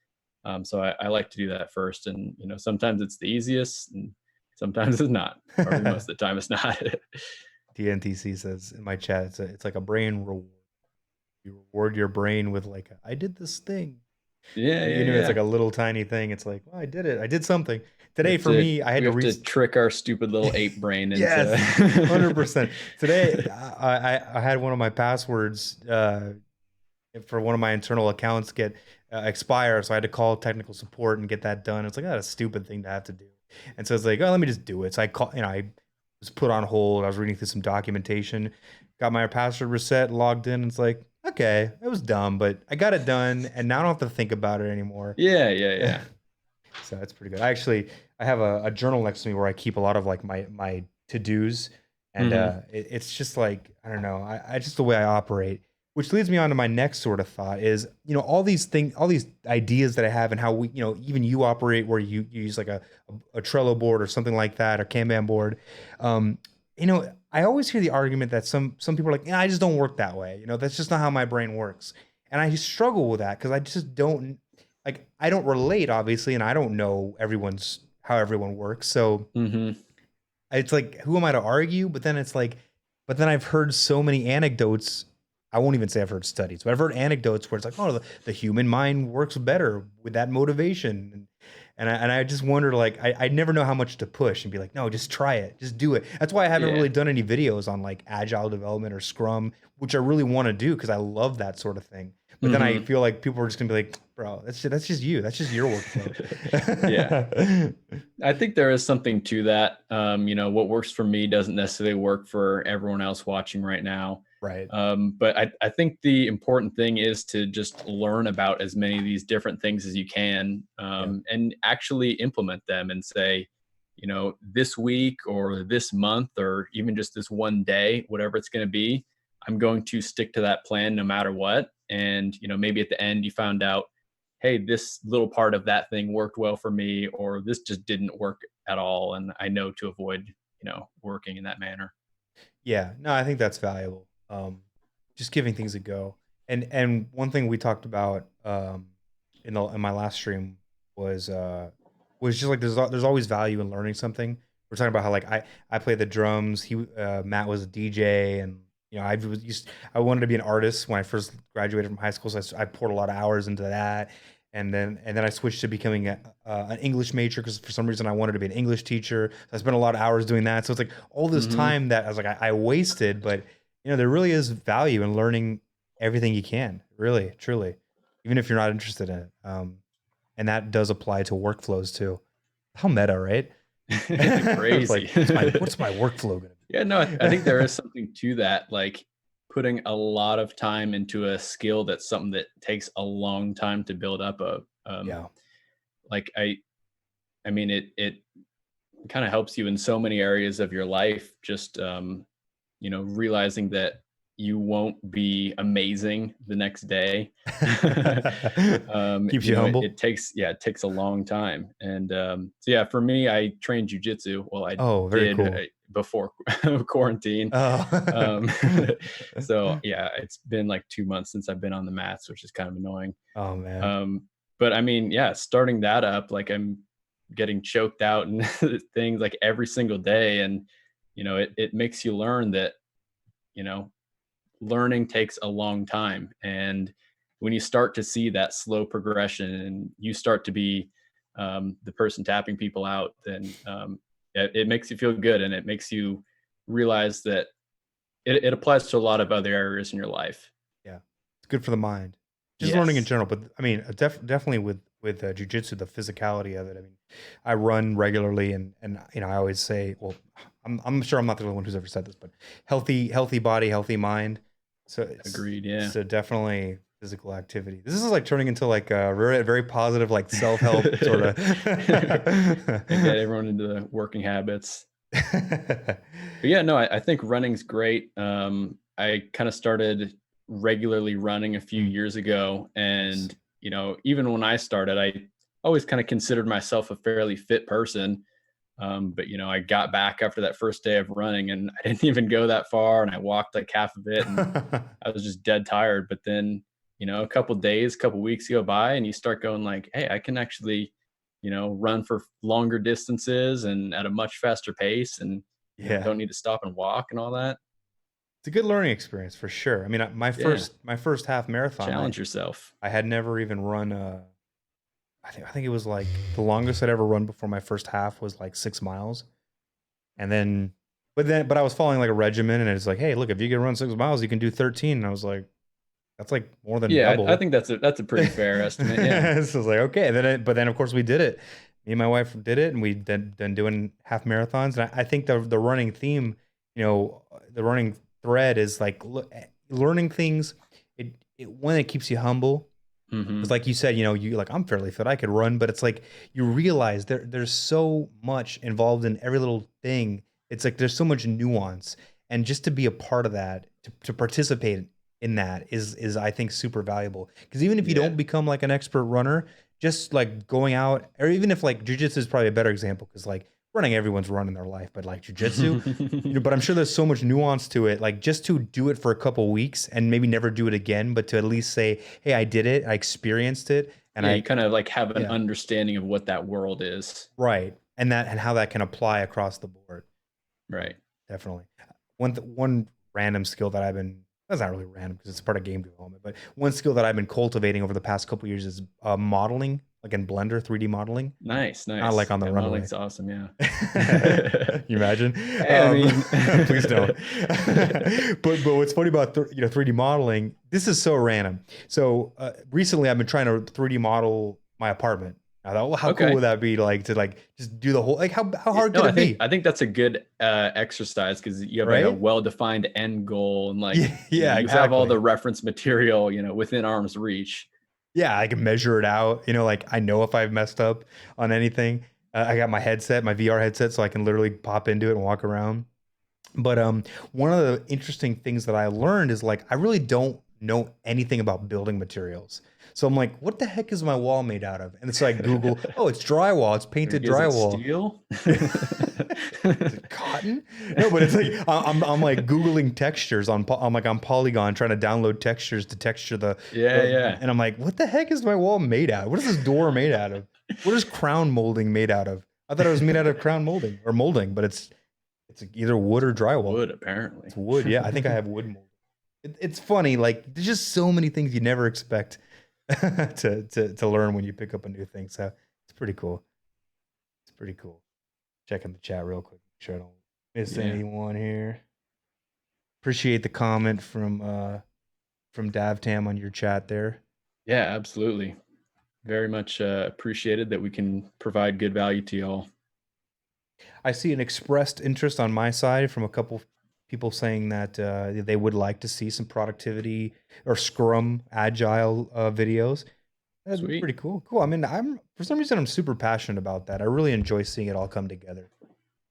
So I like to do that first. And sometimes it's the easiest and sometimes it's not. Probably most of the time it's not. DNTC says in my chat, it's like a brain reward. You reward your brain with like, I did this thing. Yeah, yeah, It's like yeah. a little tiny thing. It's like, well, I did it. I did something. We Today have for to me, I had we to have to reach. trick our stupid little ape brain into Yes, 100%. Today, I had one of my passwords for one of my internal accounts get expire, so I had to call technical support and get that done. It's like, oh, that's a stupid thing to have to do, and so it's like, oh, let me just do it. So I call, I was put on hold. I was reading through some documentation, got my password reset, logged in. And it's like, okay, it was dumb, but I got it done, and now I don't have to think about it anymore. Yeah, yeah, yeah. So that's pretty good. I have a journal next to me where I keep a lot of like my to dos, and Mhm. it's just like I don't know. I just the way I operate, which leads me on to my next sort of thought is all these things, all these ideas that I have, and how we even you operate where you use like a Trello board or something like that or Kanban board. I always hear the argument that some people are like, yeah, I just don't work that way. That's just not how my brain works, and I struggle with that because I just don't like I don't relate obviously, and I don't know everyone's how everyone works. So Mhm. it's like, who am I to argue? But then it's like, but then I've heard so many anecdotes. I won't even say I've heard studies, but I've heard anecdotes where it's like, oh, the human mind works better with that motivation. And I just wondered, like, I never know how much to push and be like, no, just try it, just do it. That's why I haven't Yeah. really done any videos on like agile development or Scrum, which I really want to do because I love that sort of thing. But then I Mhm. feel like people are just gonna be like, bro, that's just you. That's just your workflow. Yeah. I think there is something to that. What works for me doesn't necessarily work for everyone else watching right now. Right. But I think the important thing is to just learn about as many of these different things as you can, Yeah. and actually implement them and say, this week or this month or even just this one day, whatever it's going to be, I'm going to stick to that plan no matter what. And, maybe at the end you found out, hey, this little part of that thing worked well for me, or this just didn't work at all. And I know to avoid, working in that manner. Yeah, no, I think that's valuable. Just giving things a go. And one thing we talked about in my last stream was was just like there's always value in learning something. We're talking about how like I play the drums. Matt was a DJ, and I wanted to be an artist when I first graduated from high school, so I poured a lot of hours into that. and then I switched to becoming an English major because for some reason I wanted to be an English teacher. So I spent a lot of hours doing that. So it's like all this Hmm. time that I was like I wasted, but there really is value in learning everything you can, really, truly, even if you're not interested in it. And that does apply to workflows too. How meta, right? It's like Crazy. what's my workflow gonna Yeah, no, I think there be? is something to that. Like putting a lot of time into a skill that's something that takes a long time to build up. Yeah. Like I mean, it kind of helps you in so many areas of your life. Just realizing that you won't be amazing the next day. Keeps you humble. It takes a long time. And so yeah, for me, I trained jujitsu. Well, I Oh, very did cool. before quarantine. Oh. Um, so yeah, it's been like 2 months since I've been on the mats, which is kind of annoying. Oh man. Um, but I mean, yeah, starting that up, like I'm getting choked out and things like every single day. And, it makes you learn that, you know, learning takes a long time. And when you start to see that slow progression and you start to be the person tapping people out, then it makes you feel good, and it makes you realize that it applies to a lot of other areas in your life. Yeah. It's good for the mind. Just learning in Yes. general, but I mean, definitely with jujitsu, the physicality of it. I mean, I run regularly, and I always say, well, I'm sure I'm not the only one who's ever said this, but healthy body, healthy mind. So Agreed. Yeah. so definitely physical activity. This is like turning into like a very positive like self help sort of. And get everyone into the working habits. But yeah, no, I think running's great. I kind of started regularly running a few Mm, years ago. nice. And, even when I started, I always kind of considered myself a fairly fit person. But, I got back after that first day of running and I didn't even go that far. And I walked like half of it and I was just dead tired. But then, a couple days, couple weeks go by and you start going like, hey, I can actually, run for longer distances and at a much faster pace, and, Yeah. don't need to stop and walk and all that. It's a good learning experience for sure. I mean, my Yeah. first half marathon, Challenge yourself. I had never even run I think it was like the longest I'd ever run before my first half was like 6 miles. And then I was following like a regimen and it's like, "Hey, look, if you can run 6 miles, you can do 13." And I was like, "That's like more than Yeah, I double." think that's a pretty fair estimate. Yeah. So I was like, "Okay." But then of course we did it. Me and my wife did it and we then doing half marathons. And I think the running theme, the running thread is like learning things. It keeps you humble. It's Hmm. like you said, you like I'm fairly fit. I could run, but it's like you realize there's so much involved in every little thing. It's like there's so much nuance, and just to be a part of that, to participate in that is I think super valuable. Because even if you Yeah. don't become like an expert runner, just like going out, or even if like jujitsu is probably a better example, because like running, everyone's running their life, but like jujitsu, but I'm sure there's so much nuance to it. Like just to do it for a couple weeks and maybe never do it again, but to at least say, "Hey, I did it. I experienced it." And Yeah, you kind of like have an yeah, understanding of what that world is. right. And how that can apply across the board. Right. Definitely. One random skill that that's not really random because it's part of game development, but one skill that I've been cultivating over the past couple years is modeling, like in Blender, 3D modeling, Nice, not like nice. on the Yeah, runway. modeling's awesome. Yeah. You imagine? Hey, I mean, Please don't. But what's funny about 3D modeling? This is so random. So recently, I've been trying to 3D model my apartment. I thought, well, how cool okay. would that be? Like to like just do the whole like how hard No, could I it think be? I think that's a good exercise because you have like a Right? well-defined end goal, and like Yeah, yeah, you have all exactly. the reference material within arm's reach. Yeah, I can measure it out. Like I know if I've messed up on anything. I got my headset, my VR headset, so I can literally pop into it and walk around. But one of the interesting things that I learned is like I really don't know anything about building materials. So I'm like, what the heck is my wall made out of? And it's like Google, oh, it's drywall, it's painted Is it drywall. steel? Is it cotton? No, but it's like I'm like Googling textures I'm like on Polygon trying to download textures to texture Yeah, yeah. and I'm like, what the heck is my wall made out of? What is this door made out of? What is crown molding made out of? I thought it was made out of crown molding or molding, but it's either wood or drywall. Wood, apparently. It's wood. Yeah, I think I have wood mold. It's funny. Like there's just so many things you never expect to learn when you pick up a new thing. So it's pretty cool. It's pretty cool. Checking the chat real quick, make sure I don't miss Yeah. anyone here. Appreciate the comment from Davtam on your chat there. Yeah, absolutely. Very much appreciated that we can provide good value to y'all. I see an expressed interest on my side from a couple people saying that they would like to see some productivity or Scrum Agile videos. That'd be Sweet. pretty cool. Cool. I mean, I'm for some reason I'm super passionate about that. I really enjoy seeing it all come together.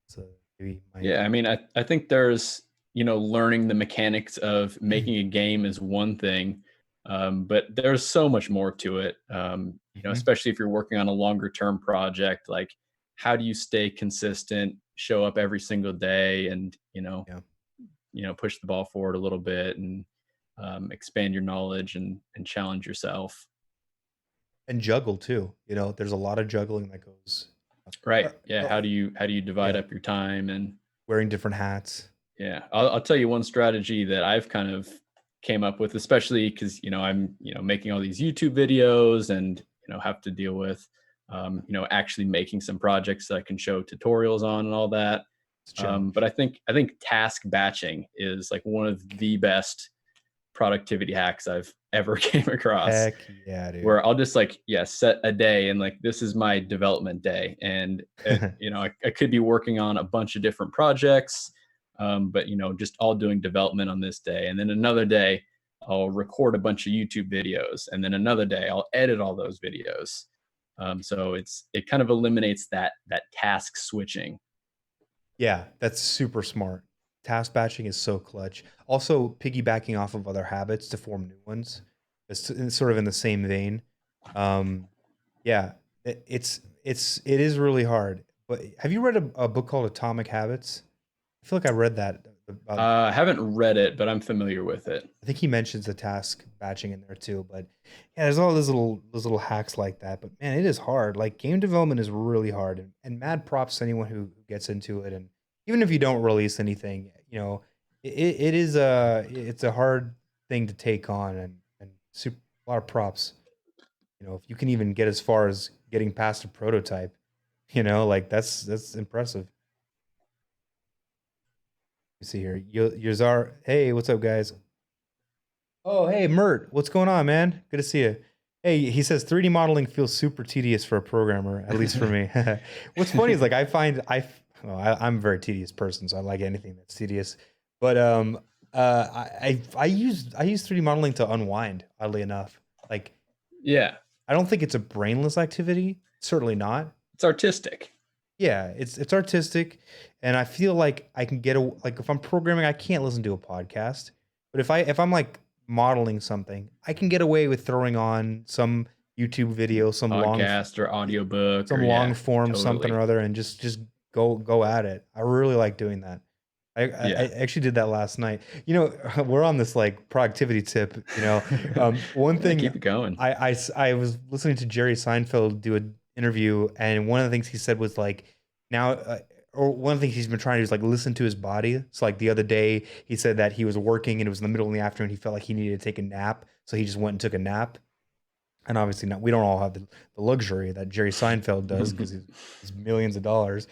So maybe Yeah, I mean, I think there's, learning the mechanics of making a game is one thing, but there's so much more to it. Mhm. Especially if you're working on a longer term project, like how do you stay consistent, show up every single day, and Yeah. push the ball forward a little bit and expand your knowledge and challenge yourself. And juggle too. There's a lot of juggling that goes. Right. Uh, Yeah. uh, How do you divide yeah, up your time and wearing different hats. yeah, I'll tell you one strategy that I've kind of came up with, especially because I'm making all these YouTube videos and have to deal with actually making some projects that I can show tutorials on and all that. It's a But challenge. I think task batching is like one of the best productivity hacks I've ever came across. Heck yeah, dude. Where I'll just set a day and like this is my development day, and I could be working on a bunch of different projects, but just all doing development on this day, and then another day I'll record a bunch of YouTube videos, and then another day I'll edit all those videos. So it kind of eliminates that task switching. Yeah, that's super smart. Task batching is so clutch. Also, piggybacking off of other habits to form new ones. It's sort of in the same vein. Um, yeah, it is really hard. But have you read a book called Atomic Habits? I feel like I read that about. I haven't read it, but I'm familiar with it. I think he mentions the task batching in there too. But yeah, there's all those little hacks like that. But man, it is hard. Like game development is really hard, and mad props to anyone who gets into it. And even if you don't release anything, it's a hard thing to take on, and super, a lot of props. If you can even get as far as getting past a prototype, like that's impressive. You see here, Yazar. Hey, what's up, guys? Oh, hey, Mert, what's going on, man? Good to see you. Hey, he says 3D modeling feels super tedious for a programmer, at least for me. What's funny is like I find well, I'm a very tedious person, so I like anything that's tedious. But I use 3D modeling to unwind, oddly enough. Like Yeah, I don't think it's a brainless activity, certainly not. it's artistic. Yeah, it's artistic, and I feel like I can like if I'm programming, I can't listen to a podcast. But if I'm like modeling something, I can get away with throwing on some YouTube video, Podcast or audiobook or some long yeah, form something or totally. other, and just go at it. I really like doing that. I Yeah. actually did that last night. We're on this like productivity tip. One Yeah, thing keep it going. I was listening to Jerry Seinfeld do an interview, and one of the things he said was like, now, or one of the things he's been trying to do is like listen to his body. So like the other day, he said that he was working and it was in the middle of the afternoon. He felt like he needed to take a nap, so he just went and took a nap. And obviously, not we don't all have the luxury that Jerry Seinfeld does because he's millions of dollars.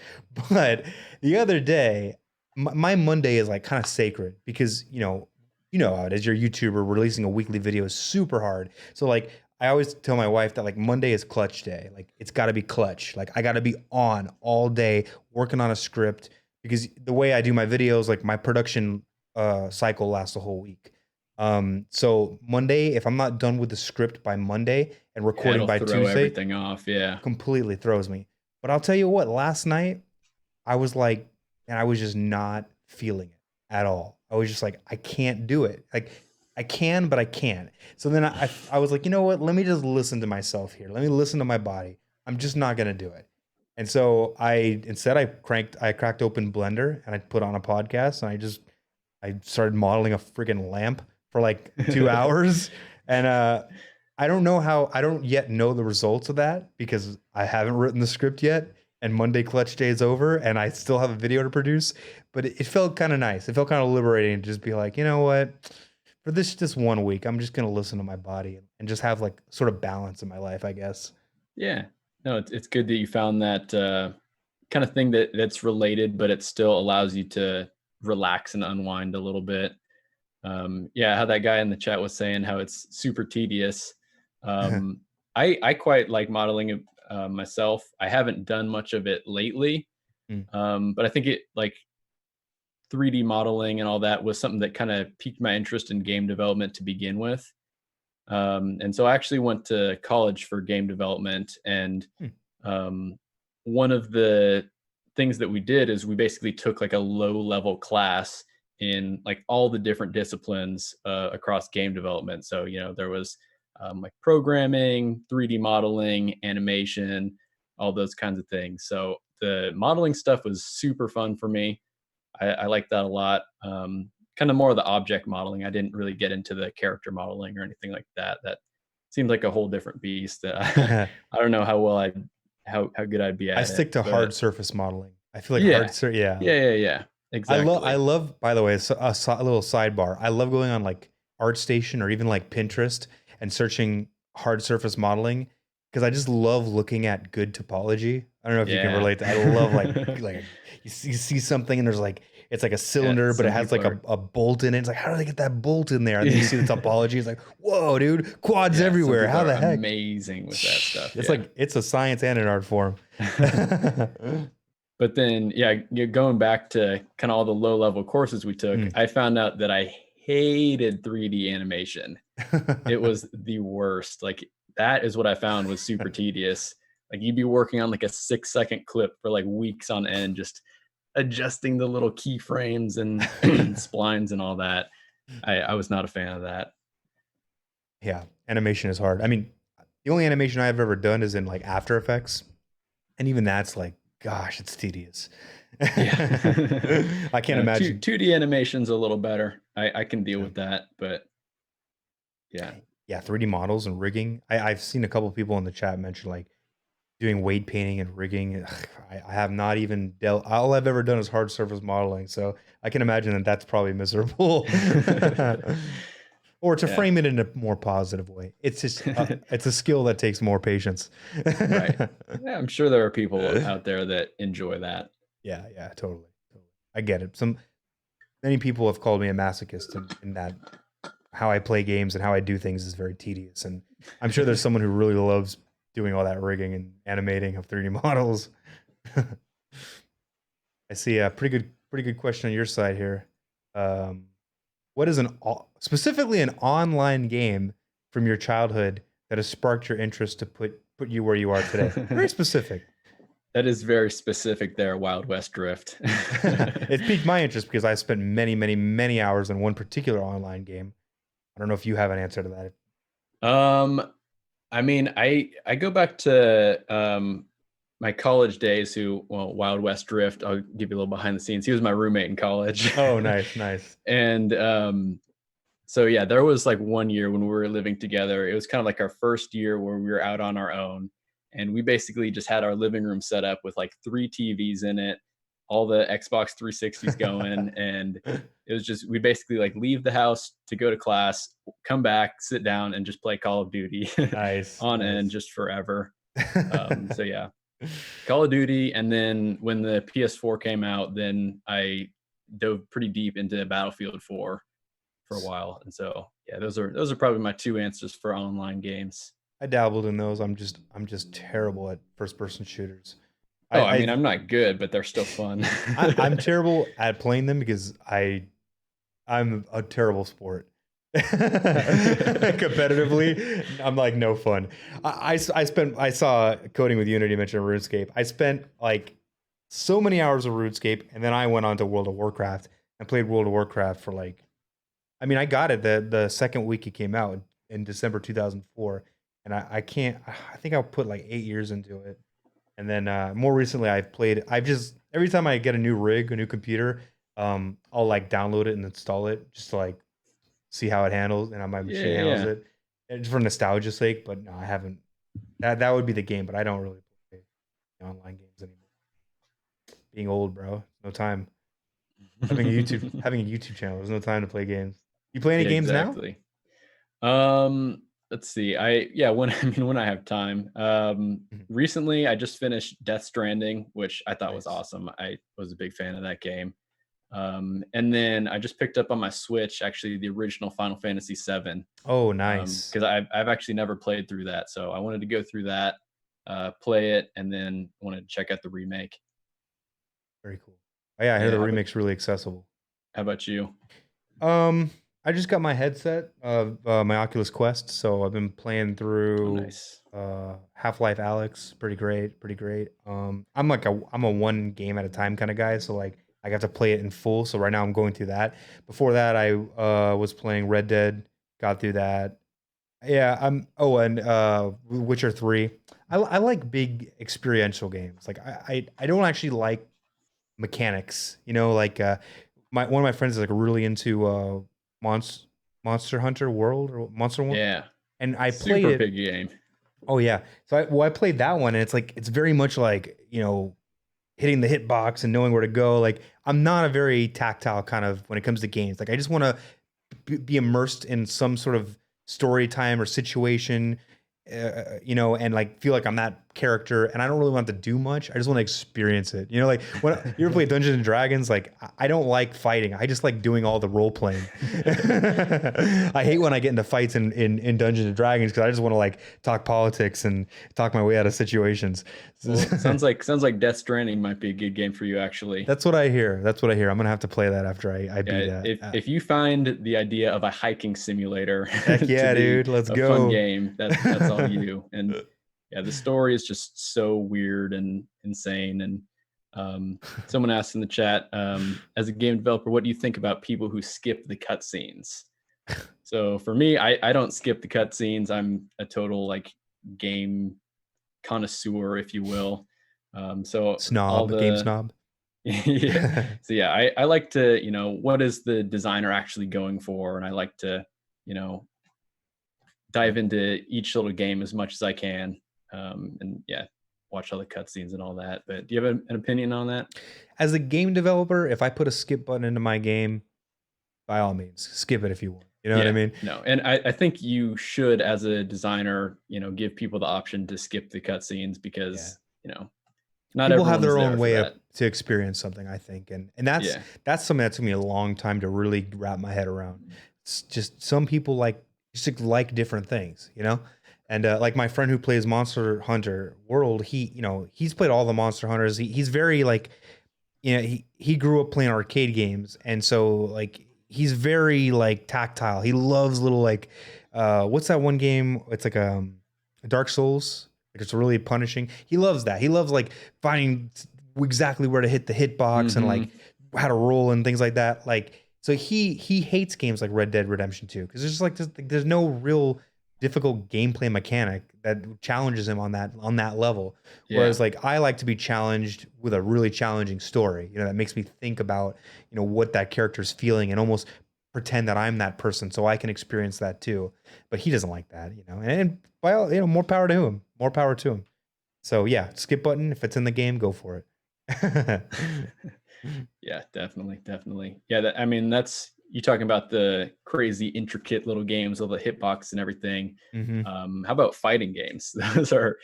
But the other day, my Monday is like kind of sacred because you know how it is. You're a YouTuber, releasing a weekly video is super hard. So like I always tell my wife that like Monday is clutch day. Like it's got to be clutch. Like I got to be on all day working on a script because the way I do my videos, like my production cycle lasts a whole week. So Monday, if I'm not done with the script by Monday and Yeah, recording it'll by throw Tuesday, everything off. Yeah. completely throws me. But I'll tell you what, last night I was like, and I was just not feeling it at all. I was just like, I can't do it. Like I can, but I can't. So then I was like, you know what? Let me just listen to myself here. Let me listen to my body. I'm just not gonna do it. And so I cracked open Blender and I put on a podcast and I started modeling a friggin' lamp for like 2 hours. And I don't yet know the results of that because I haven't written the script yet. And Monday Clutch Day is over and I still have a video to produce. But it felt kind of nice. It felt kind of liberating to just be like, you know what? for this 1 week, I'm just gonna listen to my body and just have like sort of balance in my life, I guess. Yeah. No, it's good that you found that kind of thing that's related, but it still allows you to relax and unwind a little bit. Yeah, how that guy in the chat was saying how it's super tedious. Um, I quite like modeling myself. I haven't done much of it lately, Mm. but I think it like 3D modeling and all that was something that kind of piqued my interest in game development to begin with. And so I actually went to college for game development, and Mm. um, one of the things that we did is we basically took like a low level class in like all the different disciplines across game development. So there was like programming, 3D modeling, animation, all those kinds of things. So the modeling stuff was super fun for me. I like that a lot. Kind of more of the object modeling. I didn't really get into the character modeling or anything like that. That seems like a whole different beast. That I don't know how well how good I'd be I at it. stick to But hard surface modeling. I feel like yeah, yeah. yeah. I Exactly. love, by the way, a little sidebar. I love going on like ArtStation or even like Pinterest and searching hard surface modeling because I just love looking at good topology. I don't know if you can Yeah. relate to. I love like you see something and there's like it's like a Yeah. cylinder, but it Some has people like are. a bolt in it. It's like how do they get that bolt in there? And then you see the topology. It's like whoa, dude, quads Yeah. Some everywhere. people How are the heck? amazing with that stuff. It's Yeah. like it's a science and an art form. But then, yeah, going back to kind of all the low level courses we took, Mm. I found out that I hated 3D animation. It was the worst. Like that is what I found was super tedious. Like you'd be working on like a 6-second clip for like weeks on end, just adjusting the little keyframes and splines and all that. I was not a fan of that. Yeah, animation is hard. I mean, the only animation I've ever done is in like After Effects, and even that's like, gosh, it's tedious. Yeah. I can't No, imagine. 2D animation's a little better. I can deal Yeah, with that, but yeah. yeah, 3D models and rigging. I've seen a couple people in the chat mention like doing weight painting and rigging. Ugh, I have not even dealt. All I've ever done is hard surface modeling, so I can imagine that that's probably miserable. Or to Yeah, frame it in a more positive way, it's just it's a skill that takes more patience. right. Yeah, I'm sure there are people out there that enjoy that. Yeah, yeah, totally, totally. I get it. Many people have called me a masochist in that how I play games and how I do things is very tedious. And I'm sure there's someone who really loves doing all that rigging and animating of 3D models. I see a pretty good question on your side here. Um, what is specifically an online game from your childhood that has sparked your interest to put you where you are today? Very specific. That is very specific there, Wild West Drift. It piqued my interest because I spent many hours in one particular online game. I don't know if you have an answer to that. Um, I mean, I go back to my college days. Well, Wild West Drift. I'll give you a little behind the scenes. He was my roommate in college, Oh, nice, nice. and so yeah, there was like one year when we were living together. It was kind of like our first year where we were out on our own, and we basically just had our living room set up with like 3 TVs in it, all the Xbox 360s going, and it was just we basically like leave the house to go to class, come back, sit down, and just play Call of Duty Nice, on end nice. just forever. So yeah, Call of Duty, and then when the PS4 came out, then I dove pretty deep into Battlefield 4 for a while. And so yeah, those are probably my two answers for online games. I dabbled in those. I'm just terrible at first person shooters. Oh, I mean, I I'm not good, but they're still fun. I'm terrible at playing them because I'm a terrible sport. Competitively, I'm like no fun. I saw coding with Unity mention RuneScape. I spent like so many hours of RuneScape, and then I went on to World of Warcraft and played World of Warcraft for like, I mean, I got it the second week it came out in December 2004, and I can't. I think I'll put like 8 years into it, and then more recently I've just every time I get a new rig, a new computer, I'll like download it and install it just to like see how it handles and how my Yeah, machine handles yeah. it, and just for nostalgia's sake. But no, I haven't. That would be the game, but I don't really play online games anymore. Being old, bro, no time. Having a YouTube channel, there's no time to play games. You play any Yeah, games now? exactly. Let's see. When I mean when I have time. Mhm. Recently I just finished Death Stranding, which I thought was Nice. awesome. I was a big fan of that game. And then I just picked up on my Switch actually the original Final Fantasy VII, Oh, nice. because I've actually never played through that, so I wanted to go through that, play it, and then wanted to check out the remake. Very cool. Oh, yeah, I hear Yeah, the remake's really accessible. how about you? Um, I just got my headset of my Oculus Quest, so I've been playing Oh, through nice. Half-Life Alyx. Pretty great, pretty great. I'm a one game at a time kind of guy, so like I got to play it in full. So right now I'm going through that. Before that, I was playing Red Dead, got through that. Yeah, I'm. Oh, and Witcher 3. I like big experiential games. Like I don't actually like mechanics. You know, like my one of my friends is like really into Monster Monster Hunter World or Monster World, Yeah, and I played super it. big game. Oh yeah, so I played that one, and it's like it's very much like hitting the hitbox and knowing where to go. Like I'm not a very tactile kind of when it comes to games. Like I just want to be immersed in some sort of story time or situation, and like feel like I'm that character. And I don't really want to do much. I just want to experience it. You know, like when you ever play Dungeons and Dragons, like I don't like fighting. I just like doing all the role playing. I hate when I get into fights in Dungeons and Dragons because I just want to like talk politics and talk my way out of situations. Well, sounds like Death Stranding might be a good game for you actually. That's what I hear. That's what I hear. I'm gonna have to play that after I beat Yeah, that. if you find the idea of a hiking simulator Heck to yeah, be dude. Let's a fun go. game, that's all you. And yeah, the story is just so weird and insane. And someone asked in the chat, as a game developer, what do you think about people who skip the cutscenes? So for me, I don't skip the cutscenes. I'm a total like game connoisseur, if you will. So all Snob, game the snob. yeah. So yeah, I like to, what is the designer actually going for? And I like to, you know, dive into each little game as much as I can. And yeah, watch all the cutscenes and all that. But do you have an opinion on that? As a game developer, if I put a skip button into my game, by all means, skip it if you want. You know what I Yeah, mean? no. And I think you should, as a designer, give people the option to skip the cutscenes Yeah. because, not People have everyone is their there own for way up that. to experience something, I think. And that's Yeah. that's something that took me a long time to really wrap my head around. It's just some people like different things, you know? And like my friend who plays Monster Hunter World, he's played all the Monster Hunters. He's very like he grew up playing arcade games, and so like he's very like tactile. He loves little like what's that one game? It's like Dark Souls. Like it's really punishing. He loves that. He loves like finding exactly where to hit the hitbox and like Hmm. how to roll and things like that. Like so he hates games like Red Dead Redemption 2 because there's no real difficult gameplay mechanic that challenges him on that level. Yeah. Whereas like I like to be challenged with a really challenging story, that makes me think about, what that character's feeling and almost pretend that I'm that person so I can experience that too. But he doesn't like that, And by all, more power to him. More power to him. So yeah, skip button if it's in the game, go for it. Yeah, definitely, definitely. Yeah, I mean, that's you talking about the crazy, intricate little games of the hitbox and everything. Hmm. How about fighting games? Those are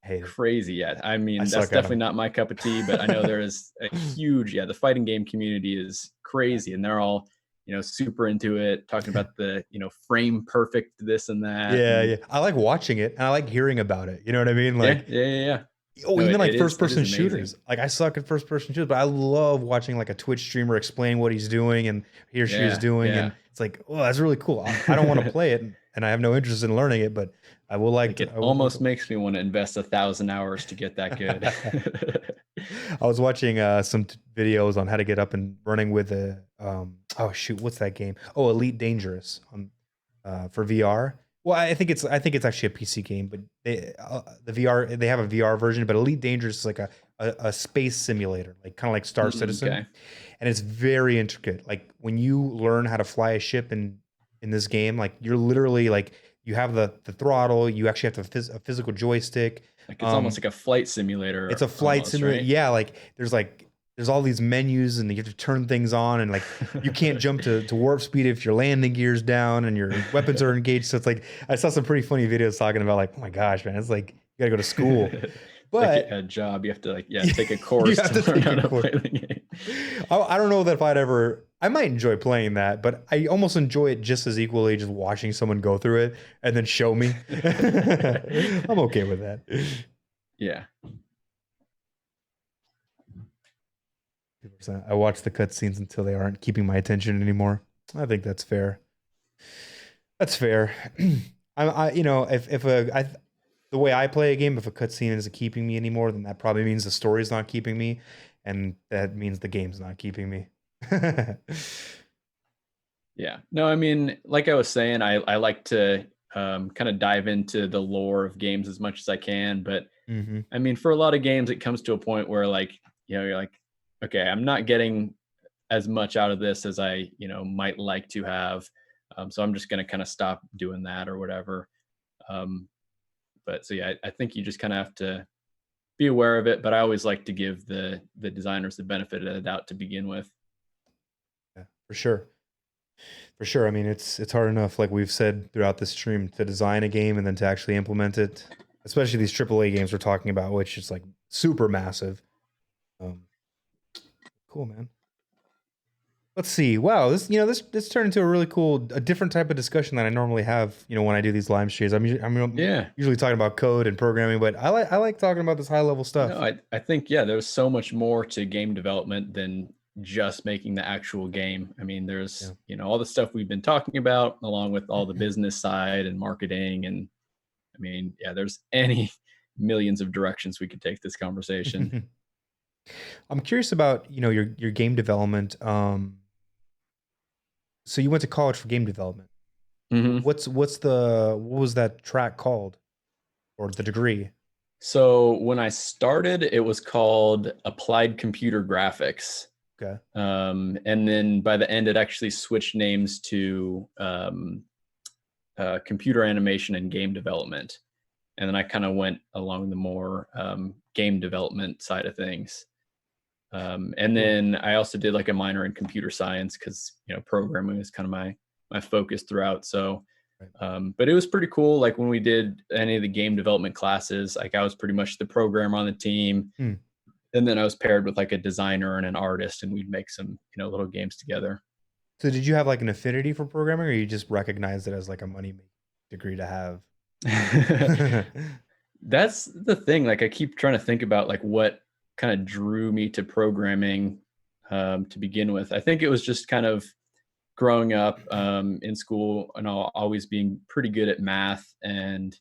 Hate it. crazy. Yeah, I I mean, that's suck at definitely him. not my cup of tea, but I know there is a huge, yeah, the fighting game community is crazy, and they're all, super into it, talking about the, frame perfect this and that, Yeah, and yeah. I like watching it and I like hearing about it. You know what I mean? yeah, Like, yeah, yeah, yeah. oh, No, even like it first is, it is person amazing. shooters. Like I suck at first person shooters, but I love watching like a Twitch streamer explain what he's doing and he or she is Yeah, doing, and yeah. it's like, oh, that's really cool. I don't want to play it, and I have no interest in learning it, but Like it I would like almost to makes me want to invest 1,000 hours to get that good. I was watching some videos on how to get up and running with a oh shoot, what's that game? Oh, Elite Dangerous on for VR. Well, I think it's actually a PC game, but the VR they have a VR version, but Elite Dangerous is like a space simulator, like kind of like Star Mm, Citizen, okay. and it's very intricate. Like when you learn how to fly a ship in this game, like you're literally like you have the throttle, you actually have a physical joystick. Like it's almost Um, like a flight it's a simulator flight almost, simulator. right? Yeah, like there's like there's all these menus and you have to turn things on, and like you can't jump to warp speed if your landing gear's down and your weapons are engaged. So it's like I saw some pretty funny videos talking about like, oh my gosh, man, it's like you gotta go to school. It's like But a job. You have to like, take a you course have to to learn take how a to course. play the game. I don't know that if I'd ever. I might enjoy playing that, but I almost enjoy it just as equally, just watching someone go through it and then show me. I'm okay with that. Yeah. I watch the cutscenes until they aren't keeping my attention anymore. I think that's fair. That's fair. you know, the way I play a game, if a cutscene isn't keeping me anymore, then that probably means the story's not keeping me, and that means the game's not keeping me. Yeah. No, I mean, like I was saying, I like to kind of dive into the lore of games as much as I can. But Hmm. I mean, for a lot of games, it comes to a point where like, you're like, okay, I'm not getting as much out of this as I, might like to have. So I'm just going to kind of stop doing that or whatever. Um, but so yeah, I think you just kind of have to be aware of it. But I always like to give the designers the benefit of the doubt to begin with. Yeah, for sure. For sure. I mean, it's hard enough, like we've said throughout the stream, to design a game and then to actually implement it. Especially these AAA games we're talking about, which is like super massive. Um, cool, man. Let's see. Wow, this turned into a really cool, a different type of discussion than I normally have. When I do these live streams, I'm Yeah. usually talking about code and programming, but I like talking about this high level No, stuff. I think, yeah, there's so much more to game development than just making the actual game. I mean, Yeah. there's, all the stuff we've been talking about, along with all the business side and marketing. And I mean, yeah, there's any millions of directions we could take this conversation. I'm curious about your game development. So you went to college for game development. Hmm. What was that track called, or the degree? So when I started, it was called Applied Computer Graphics. Okay. And then by the end, it actually switched names to computer animation and game development. And then I kind of went along the more game development side of things. And Cool. then I also did like a minor in computer science because programming is kind of my focus throughout. So, Right. but it was pretty cool. Like when we did any of the game development classes, like I was pretty much the programmer on the team, Hmm. and then I was paired with like a designer and an artist, and we'd make some little games together. So did you have like an affinity for programming, or you just recognized it as like a money degree to have? That's the thing. Like I keep trying to think about like what kind of drew me to programming to begin with. I think it was just kind of growing up in school and always being pretty good at math and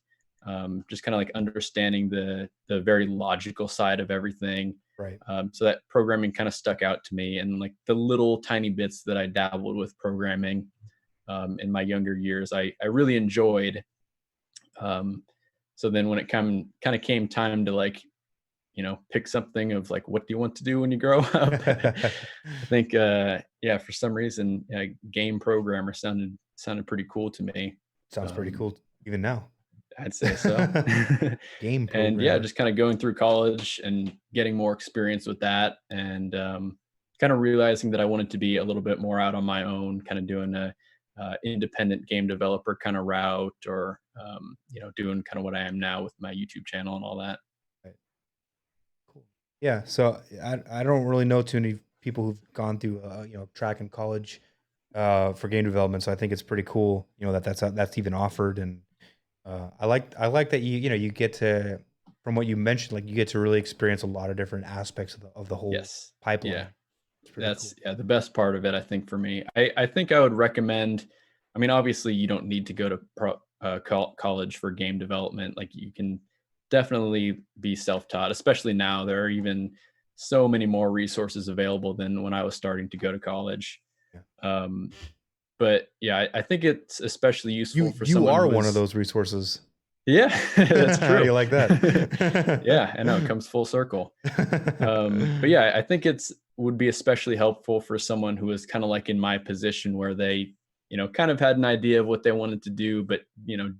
just kind of like understanding the very logical side of everything. Right. So that programming kind of stuck out to me, and like the little tiny bits that I dabbled with programming in my younger years, I really enjoyed. Um, so then when it kind of came time to like pick something of like, what do you want to do when you grow up? I think, yeah, for some reason, game programmer sounded pretty cool to me. Sounds pretty Um, cool even now. I'd say so. Game And yeah, programmer. just kind of going through college and getting more experience with that, and kind of realizing that I wanted to be a little bit more out on my own, kind of doing a independent game developer kind of route, or doing kind of what I am now with my YouTube channel and all that. Right. Cool. Yeah. So I don't really know too many people who've gone through track in college for game development. So I think it's pretty cool. That's even offered, and I like that you get to, from what you mentioned, like you get to really experience a lot of different aspects of the whole Yes. Yeah. pipeline. It's pretty That's cool. yeah, the best part of it, I think, for me. I think I would recommend. I mean, obviously, you don't need to go to college for game development. Like, you can definitely be self-taught. Especially now, there are even so many more resources available than when I was starting to go to college. Yeah. Um, but yeah, I think it's especially You useful for you someone are who one of is. those resources. Yeah, that's How do true. you like that? Yeah, I know it comes full circle. But yeah, I think it's would be especially helpful for someone who is kind of like in my position where they, kind of had an idea of what they wanted to do, but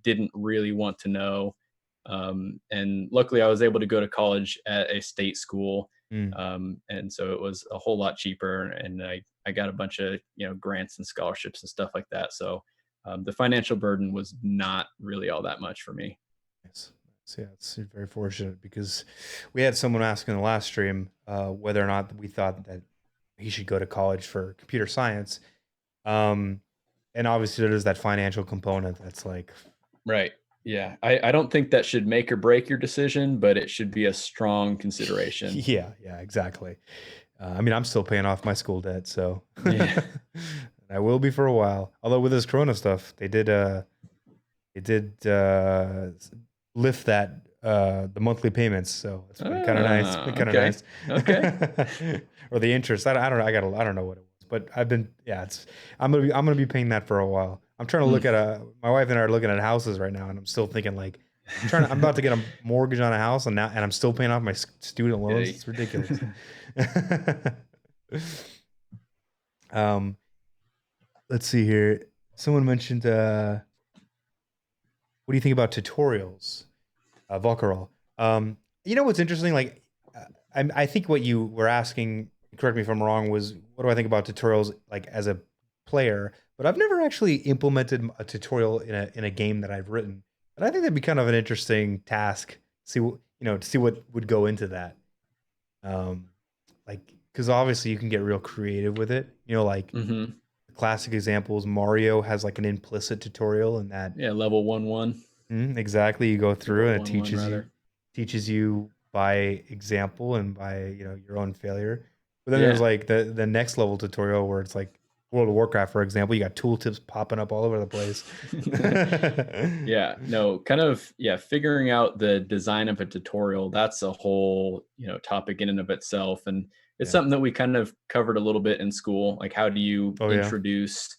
didn't really want to know. And luckily, I was able to go to college at a state school, Mm. And so it was a whole lot cheaper, and I got a bunch of grants and scholarships and stuff like that. So the financial burden was not really all that much for me. Nice. So yeah, it's very fortunate because we had someone ask in the last stream whether or not we thought that he should go to college for computer science. Um, and obviously there's that financial component that's like, Right. Yeah. I don't think that should make or break your decision, but it should be a strong consideration. yeah, yeah, exactly. I mean, I'm still paying off my school debt, so Yeah. I will be for a while. Although with this Corona stuff, it did lift that the monthly payments, so it's been kind of nice. It's been kind of Okay. nice. Okay. Or the interest. I don't know. I don't know what it was, but I've been yeah. It's I'm gonna be paying that for a while. I'm trying to Mm. look at my wife and I are looking at houses right now, and I'm still thinking like I'm about to get a mortgage on a house, and I'm still paying off my student loans. Hey. It's ridiculous. um, let's see here. Someone mentioned what do you think about tutorials? Volcarol. You know what's interesting? Like, I think what you were asking, correct me if I'm wrong, was what do I think about tutorials like as a player? But I've never actually implemented a tutorial in a game that I've written. And I think that'd be kind of an interesting task. See what to see what would go into that. Um, like, because obviously you can get real creative with it. Like Hmm. the classic examples, Mario has like an implicit tutorial in that. Yeah. Level 1-1 Exactly. You go or through and World it 1-1 rather. teaches you by example and by your own failure. But then there's Yeah. like the next level tutorial where it's like World of Warcraft, for example. You got tooltips popping up all over the place. Yeah, no, kind of, yeah, figuring out the design of a tutorial, that's a whole, topic in and of itself. And it's Yeah. something that we kind of covered a little bit in school. Like, how do you Oh yeah. introduce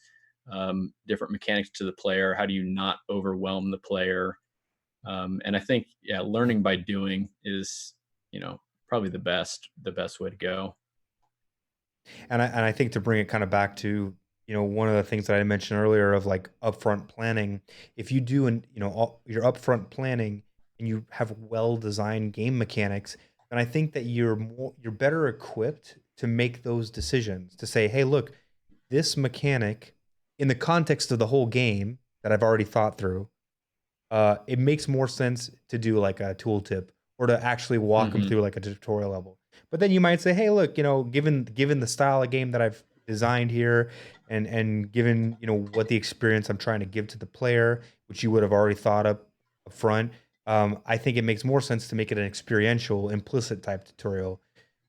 different mechanics to the player? How do you not overwhelm the player? And I think, yeah, learning by doing is, probably the best way to go. And I think to bring it kind of back to one of the things that I mentioned earlier of like upfront planning, if you do your upfront planning and you have well designed game mechanics, then I think that you're better equipped to make those decisions to say, hey, look, this mechanic in the context of the whole game that I've already thought through, it makes more sense to do like a tooltip or to actually walk them Hmm. through like a tutorial level. But then you might say, hey, look, given the style of game that I've designed here, and given what the experience I'm trying to give to the player, which you would have already thought up front, I think it makes more sense to make it an experiential, implicit type tutorial.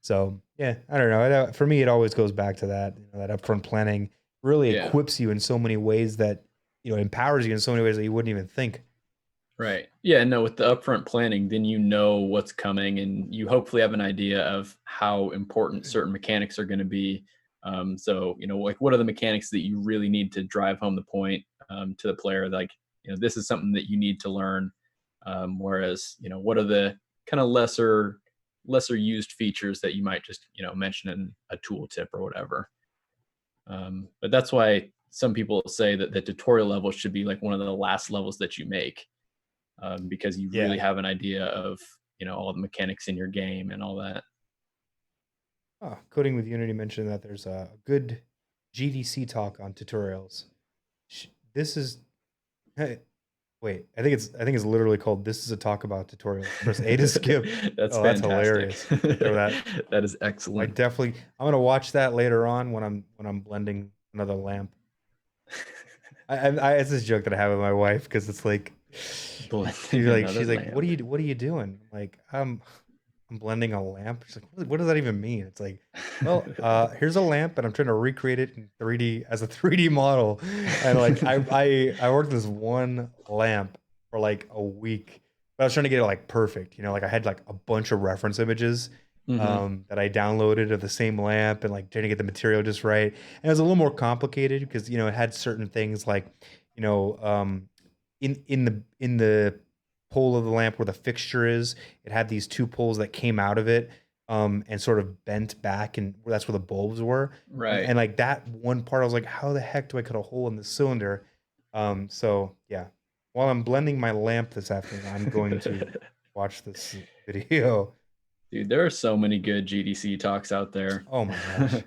So yeah, I don't know. For me, it always goes back to that. That upfront planning really Yeah. equips you in so many ways that empowers you in so many ways that you wouldn't even think. Right. Yeah, no, with the upfront planning, then you know what's coming and you hopefully have an idea of how important certain mechanics are going to be. So, like what are the mechanics that you really need to drive home the point to the player? Like, this is something that you need to learn. Whereas, what are the kind of lesser used features that you might just, mention in a tooltip or whatever. But that's why some people say that the tutorial level should be like one of the last levels that you make, because you really Yeah. have an idea of all the mechanics in your game and all that. Coding with Unity mentioned that there's a good GDC talk on tutorials. This is hey, wait, I think it's literally called "This is a talk about tutorials." Press A to skip. That's Oh, that's fantastic. hilarious. Throw that. That is I excellent. definitely. I'm gonna watch that later on when I'm blending another lamp. It's this joke that I have with my wife because it's like Blending another she's like, lamp. what are you doing? I'm like, I'm blending a lamp. She's like, what does that even mean? It's like, well, here's a lamp, and I'm trying to recreate it in 3D as a 3D model. And like, I worked this one lamp for like a week, but I was trying to get it like perfect. Like I had like a bunch of reference images Hmm. that I downloaded of the same lamp, and like trying to get the material just right. And it was a little more complicated because it had certain things like, you know, um, in the pole of the lamp where the fixture is, it had these two poles that came out of it, and sort of bent back, and that's where the bulbs were. And, Right. and like that one part, I was like, how the heck do I cut a hole in the cylinder? So yeah, while I'm blending my lamp this afternoon, I'm going to watch this video. Dude, there are so many good GDC talks out there. Oh my gosh.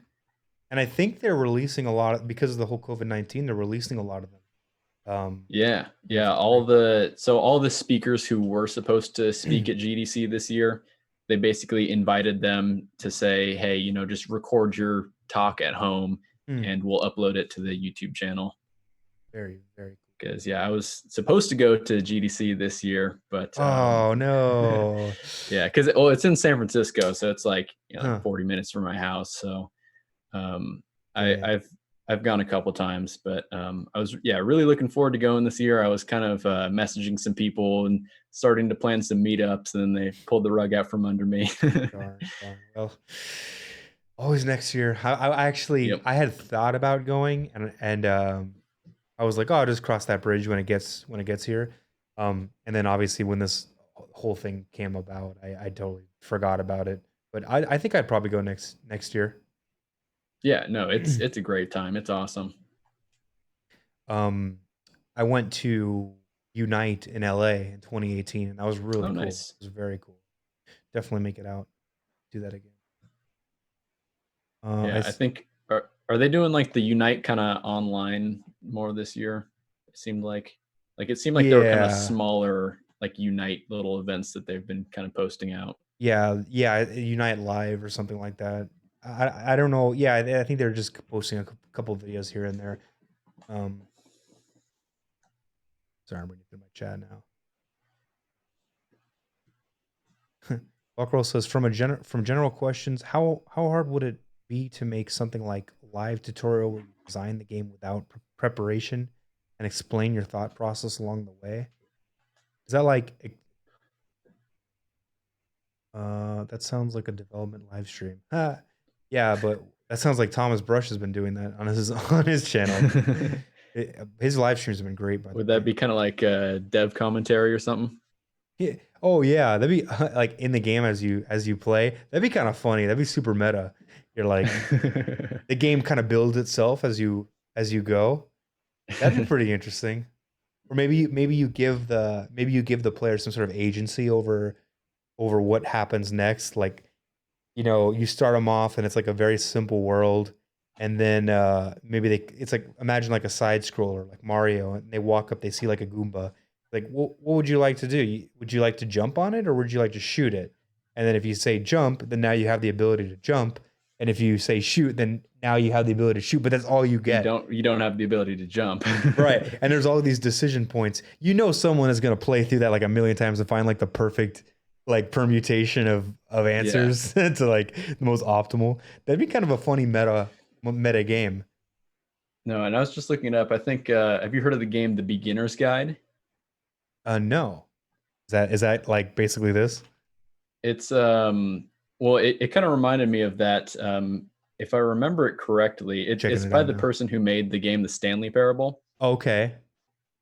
And I think they're releasing a lot because of the whole COVID-19. They're releasing a lot of them. Yeah, For yeah. free. All the speakers who were supposed to speak at GDC this year, they basically invited them to say, "Hey, just record your talk at home, Hmm. and we'll upload it to the YouTube channel." Very, very cool. Because yeah, I was supposed to go to GDC this year, but Oh no. yeah, because it's in San Francisco, so it's like Huh. 40 minutes from my house. So um, Yeah, I, yeah. I've gone a couple times, but I was really looking forward to going this year. I was kind of messaging some people and starting to plan some meetups, and then they pulled the rug out from under me. Darn, darn. Well, always next year. I actually Yep. I had thought about going, and I was like, oh, I'll just cross that bridge when it gets here. And then obviously when this whole thing came about, I totally forgot about it. But I think I'd probably go next year. Yeah. No, it's a great time. It's awesome. Um, I went to Unite in LA in 2018, and that was really Oh, cool. nice. It was very cool. Definitely make it out. Do that again. Yeah, I think are they doing like the Unite kind of online more this year? It seemed like they were kind of Yeah, smaller like Unite little events that they've been kind of posting out. yeah. Unite Live or something like that. I don't know. Yeah, I think they're just posting a couple of videos here and there. Um, Sorry, I'm reading through my chat now. Buckroll says from general questions, how hard would it be to make something like live tutorial where you design the game without preparation and explain your thought process along the way? Is that like that sounds like a development live stream? Yeah, but that sounds like Thomas Brush has been doing that on his on his channel. His live streams have been great, by the Would that way. be kind of like dev commentary or something? Yeah. Oh yeah, that'd be like in the game as you play. That'd be kind of funny. That'd be super meta. You're like the game kind of builds itself as you go. That'd be pretty interesting. Or maybe you give the player some sort of agency over what happens next. Like you start them off and it's like a very simple world, and then maybe it's like imagine like a side scroller like Mario, and they walk up, they see like a Goomba. Like, what would you like to do? Would you like to jump on it or would you like to shoot it? And then if you say jump, then now you have the ability to jump. And if you say shoot, then now you have the ability to shoot, but that's all you get. You don't have the ability to jump. Right. And there's all these decision points. Someone is going to play through that like a million times to find like the perfect like permutation of Yeah. answers to like the most optimal. That'd be kind of a funny meta game. No, and I was just looking it up. I think have you heard of the game The Beginner's Guide? No. Is that like basically this? It's well, it kind of reminded me of that. If I remember it correctly, Checking it's it by out the now. person who made the game The Stanley Parable. Okay.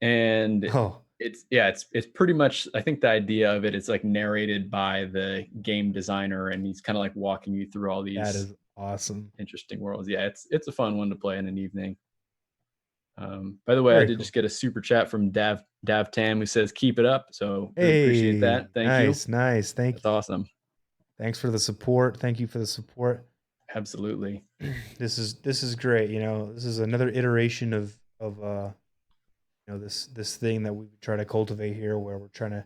And Oh, it's pretty much, I think the idea of it is like narrated by the game designer, and he's kind of like walking you through all that these is awesome. interesting worlds. Yeah, it's a fun one to play in an evening. By the way, I Very did cool. just get a super chat from Dav Tam who says keep it up. So really appreciate Hey, that. Thank you. nice, nice. That's awesome. Thanks for the support. Thank you for the support. Absolutely. This is great. This is another iteration of this thing that we try to cultivate here, where we're trying to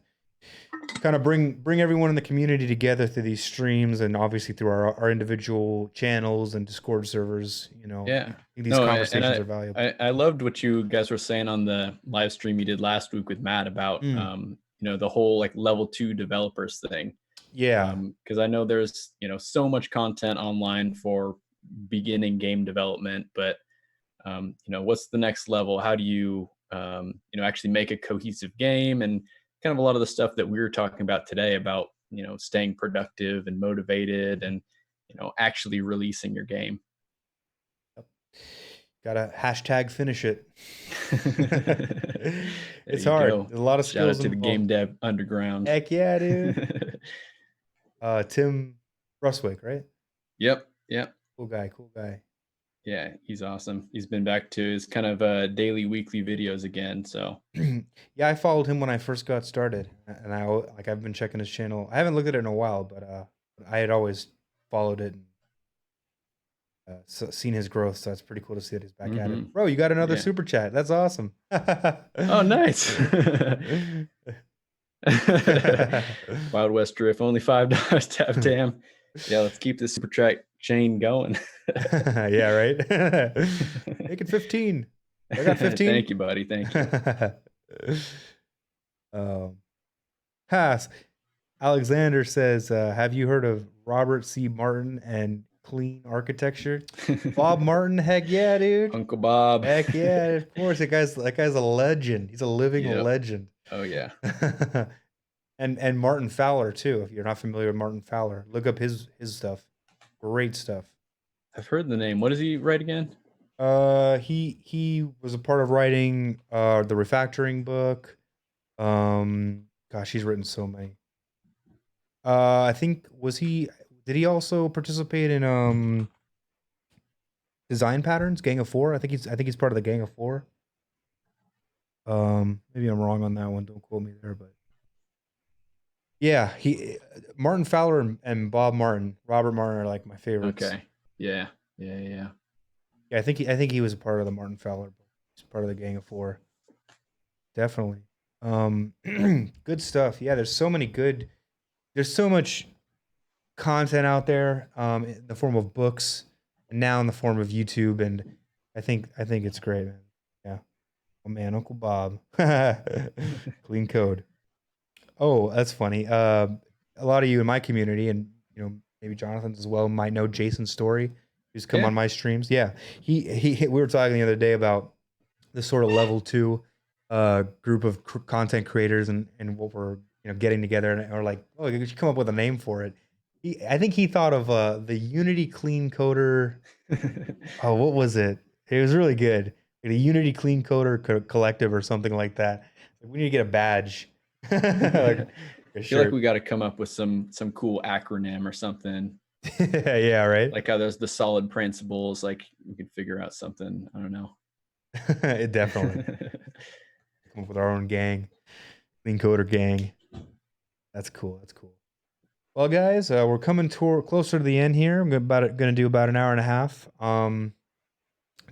kind of bring everyone in the community together through these streams, and obviously through our individual channels and Discord servers. I Yeah. think these No, and conversations are valuable. I loved what you guys were saying on the live stream you did last week with Matt about Mm, the whole like level 2 developers thing. yeah. Because I know there's so much content online for beginning game development, but what's the next level? How do you actually make a cohesive game, and kind of a lot of the stuff that we were talking about today about staying productive and motivated, and actually releasing your game. Gotta hashtag finish it. There It's you hard. go. There's a lot of Shout out skills to the involved. Game Dev Underground. Heck yeah, dude. Tim Ruswick, right? Yep. Yep. Cool guy. Cool guy. Yeah, he's awesome. He's been back to his kind of daily, weekly videos again. So Yeah, I followed him when I first got started, and I've been checking his channel. I haven't looked at it in a while, but I had always followed it and seen his growth, so it's pretty cool to see that he's back at it. Bro, you got another Yeah. super chat. That's awesome. Oh, nice. Wild West Drift, only $5. Tap Tam. Yeah, let's keep this super chat chain going. Yeah, right. Make it 15. I got 15. Thank you, buddy. Thank you. Pass. Alexander says, have you heard of Robert C. Martin and clean architecture? Bob Martin, heck yeah, dude. Uncle Bob. Heck yeah, of course. That guy's a legend. He's a living legend. Oh yeah. And Martin Fowler too. If you're not familiar with Martin Fowler, look up his stuff. Great stuff. I've heard the name. What does he write again? He was a part of writing the refactoring book. Gosh, he's written so many. I think did he also participate in Design Patterns, Gang of Four? I think he's part of the Gang of Four. Maybe I'm wrong on that one. Don't quote me there, but yeah, Martin Fowler and Robert Martin are like my favorites. Okay. Yeah. Yeah, I think he was a part of the Martin Fowler book. He's part of the Gang of Four. Definitely. Good stuff. Yeah, there's so much content out there in the form of books and now in the form of YouTube, and I think it's great, man. Yeah. Oh man, Uncle Bob. Clean code. Oh, that's funny. A lot of you in my community, and maybe Jonathan's as well, might know Jason Story, who's come on my streams. Yeah. We were talking the other day about the sort of level 2 group of content creators and what we're getting together, and or like, oh, you should come up with a name for it. I think he thought of the Unity Clean Coder. Oh, what was it? It was really good. The Unity Clean Coder Collective or something like that. We need to get a badge. I feel like we got to come up with some cool acronym or something. Yeah, right. Like how there's the solid principles. Like we could figure out something. I don't know. It definitely. Come up with our own gang, Clean Coder gang. That's cool. Well, guys, we're coming closer to the end here. I'm going to do about an hour and a half.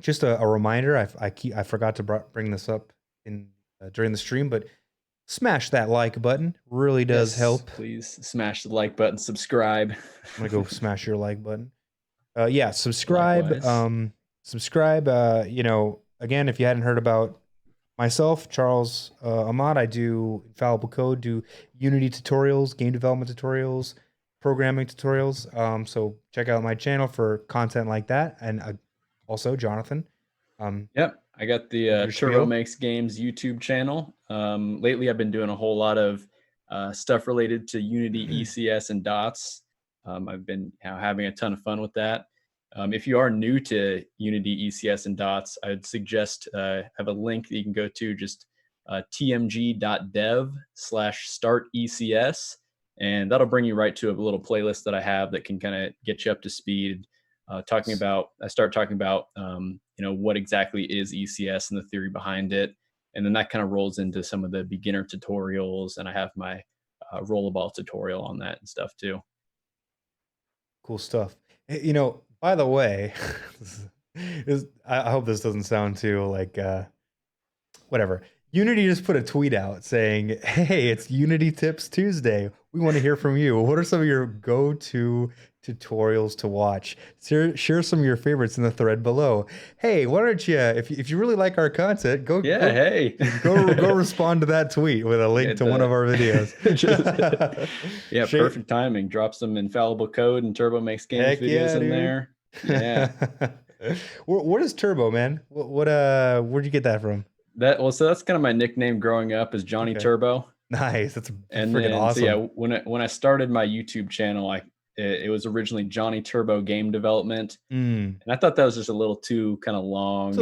Just a reminder. I forgot to bring this up during the stream, but smash that like button. Really does help. Please smash the like button. Subscribe. I'm gonna go smash your like button. Yeah, subscribe. Likewise. Subscribe. Again, if you hadn't heard about myself, Charles Ahmad, I do Infallible Code, do Unity tutorials, game development tutorials, programming tutorials. So check out my channel for content like that, and also Jonathan. Yep, I got the Turbo Makes Games YouTube channel. Lately, I've been doing a whole lot of stuff related to Unity, ECS, and Dots. I've been having a ton of fun with that. If you are new to Unity, ECS, and Dots, I'd suggest have a link that you can go to, just tmg.dev/startecs, and that'll bring you right to a little playlist that I have that can kind of get you up to speed. I start talking about what exactly is ECS and the theory behind it, and then that kind of rolls into some of the beginner tutorials, and I have my rollerball tutorial on that and stuff too. Cool stuff. By the way, I hope this doesn't sound too like whatever. Unity just put a tweet out saying, "Hey, it's Unity Tips Tuesday. We want to hear from you. What are some of your go-to tutorials to watch? Share some of your favorites in the thread below. Hey, why don't you, if you really like our content, go respond to that tweet with a link to one of our videos." Perfect timing. Drop some Infallible Code and Turbo Makes Games videos in there. Yeah. What is Turbo, man? Where'd you get that from? So that's kind of my nickname growing up, is Johnny Turbo. Nice. That's freaking awesome. So yeah, when I started my YouTube channel, it was originally Johnny Turbo Game Development, and I thought that was just a little too kind of long. It's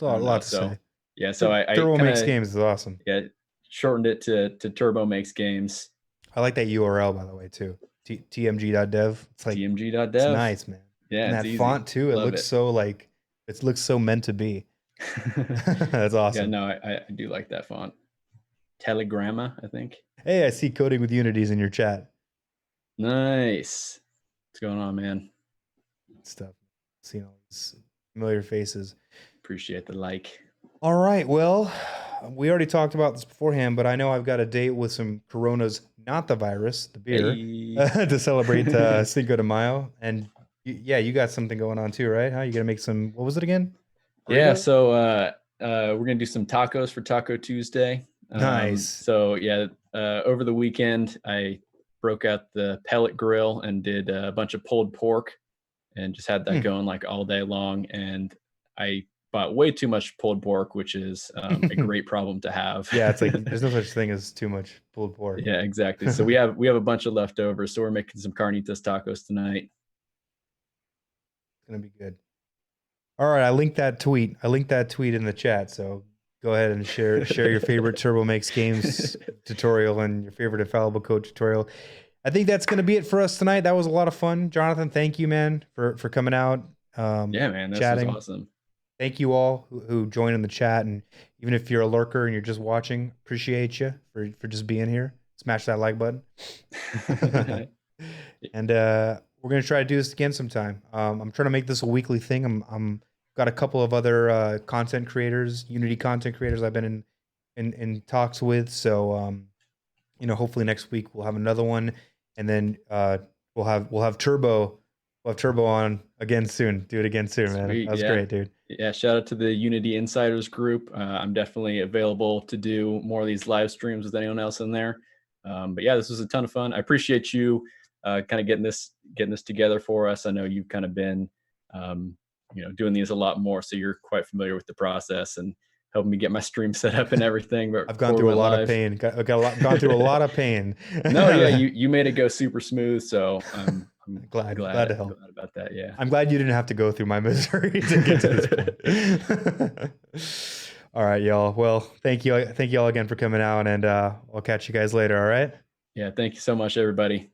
a lot to say. Yeah, so I Turbo Makes Games is awesome. Yeah, shortened it to Turbo Makes Games. I like that URL, by the way, too. tmg.dev. It's like tmg.dev. It's nice, man. Yeah, and that font too. It looks so meant to be. That's awesome. Yeah, no, I do like that font. Telegramma, I think. Hey, I see Coding with Unity's in your chat. Nice. What's going on, man? Stuff. Seeing all these familiar faces. Appreciate the like. All right. Well, we already talked about this beforehand, but I know I've got a date with some Coronas, not the virus, the beer, Hey. to celebrate Cinco de Mayo. And yeah, you got something going on too, right? How you gonna make some? What was it again? Yeah, Burrito? so we're gonna do some tacos for Taco Tuesday. Nice. So yeah, over the weekend I broke out the pellet grill and did a bunch of pulled pork and just had that going like all day long. And I bought way too much pulled pork, which is a great problem to have. Yeah, it's like there's no such thing as too much pulled pork. Yeah, exactly. So we have a bunch of leftovers. So we're making some carnitas tacos tonight. It's gonna be good. All right, I linked that tweet. In the chat. So go ahead and share your favorite Turbo Makes Games tutorial and your favorite Infallible Code tutorial. I think that's gonna be it for us tonight. That was a lot of fun, Jonathan. Thank you, man, for coming out. Yeah, man, this chatting. was awesome. Thank you all who joined in the chat, and even if you're a lurker and you're just watching, appreciate you for just being here. Smash that like button. And we're gonna try to do this again sometime. I'm trying to make this a weekly thing. I'm got a couple of other content creators, Unity content creators I've been in talks with. So hopefully next week we'll have another one, and then we'll have Turbo. We'll have Turbo on again soon. Do it again soon, man. Sweet, That was yeah. great, dude. Yeah, shout out to the Unity Insiders group. I'm definitely available to do more of these live streams with anyone else in there. But yeah, this was a ton of fun. I appreciate you kind of getting this together for us. I know you've kind of been doing these a lot more, so you're quite familiar with the process and helping me get my stream set up and everything. But I've gone through a lot of pain. Gone through a lot of pain. No, yeah, you made it go super smooth. So I'm glad to help. Glad about that. Yeah, I'm glad you didn't have to go through my misery to get to this point. All right, y'all. Well, thank you all again for coming out, and I'll catch you guys later. All right. Yeah, thank you so much, everybody.